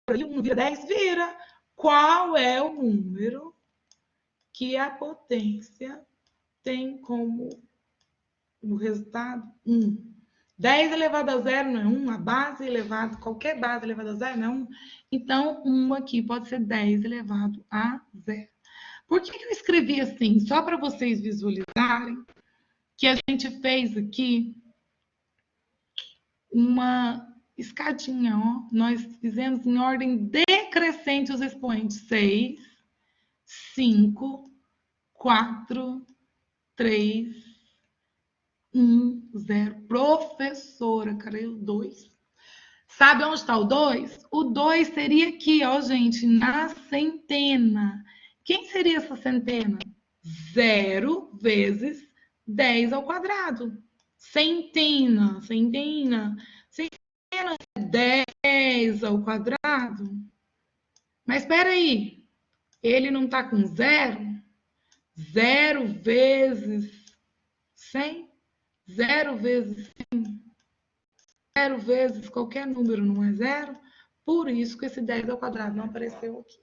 1 vira 10? Vira. Qual é o número que a potência tem como o resultado? 1. 10 elevado a 0 não é 1, a base elevada, qualquer base elevada a 0 não é 1. Então, 1 aqui pode ser 10 elevado a 0. Por que eu escrevi assim? Só para vocês visualizarem que a gente fez aqui uma escadinha, ó. Nós fizemos em ordem decrescente os expoentes. 6, 5, 4, 3, 1, 0. Professora, cadê o 2? Sabe onde está o 2? O 2 seria aqui, ó, gente, na centena. Quem seria essa centena? 0 vezes 10 ao quadrado. Centena, centena. Centena é 10 ao quadrado. Mas espera aí, ele não está com 0? 0 vezes 100? 0 vezes 100? 0 vezes qualquer número não é 0? Por isso que esse 10 ao quadrado não apareceu aqui.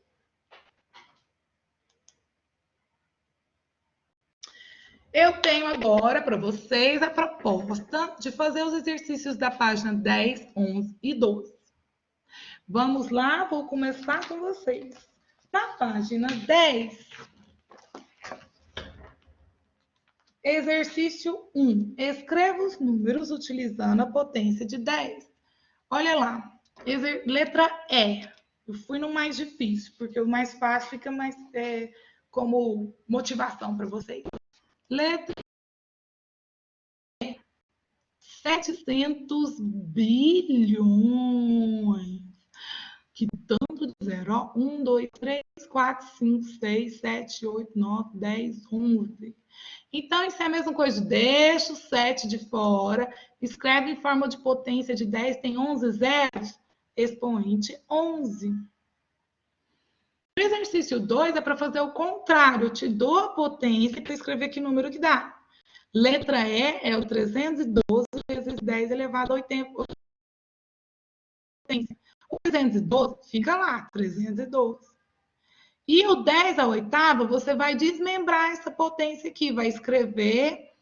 Eu tenho agora para vocês a proposta de fazer os exercícios da página 10, 11 e 12. Vamos lá, vou começar com vocês. Na página 10, exercício 1. Escreva os números utilizando a potência de 10. Olha lá, letra E. Eu fui no mais difícil, porque o mais fácil fica mais como motivação para vocês. Letra E. 700 bilhões. Que tanto de zero, ó. 1, 2, 3, 4, 5, 6, 7, 8, 9, 10, 11. Então, isso é a mesma coisa. Deixa o 7 de fora, escreve em forma de potência de 10, tem 11 zeros, expoente 11. O exercício 2 é para fazer o contrário. Eu te dou a potência para escrever que número que dá. Letra E é o 312 vezes 10 elevado a 80. O 312 fica lá, 312. E o 10 à oitava, você vai desmembrar essa potência aqui. Vai escrever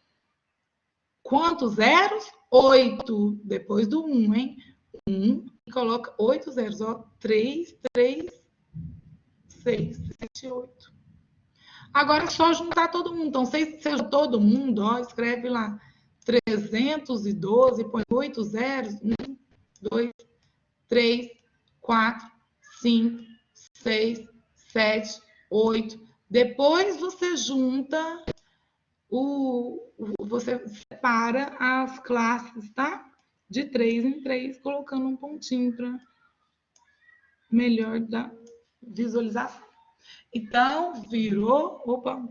quantos zeros? 8. Depois do 1, hein? 1. E coloca 8 zeros. Ó. 3, 3, 6, 7, 8. Agora é só juntar todo mundo. Então, seja todo mundo, ó, escreve lá 312, põe 8 zeros. 1, 2, 3, 4, 5, 6, 7, 8. Depois você junta você separa as classes, tá? De 3 em 3, colocando um pontinho para melhor da visualização. Então, virou, opa,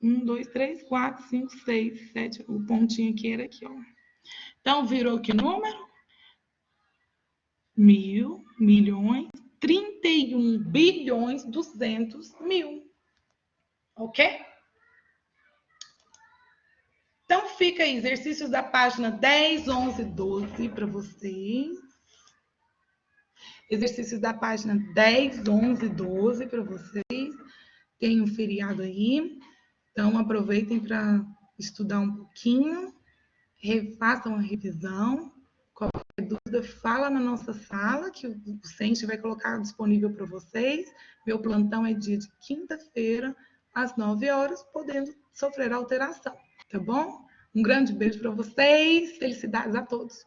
1, 2, 3, 4, 5, 6, 7, o pontinho aqui era aqui, ó. Então, virou que número? 1.000, milhões, 31 bilhões, 200 mil. Ok? Então, fica aí, exercícios da página 10, 11, 12 para vocês. Exercícios da página 10, 11, 12 para vocês. Tem um feriado aí. Então, aproveitem para estudar um pouquinho. Façam a revisão. Qualquer dúvida, fala na nossa sala, que o Sente vai colocar disponível para vocês. Meu plantão é dia de quinta-feira, às 9 horas, podendo sofrer alteração. Tá bom? Um grande beijo para vocês. Felicidades a todos.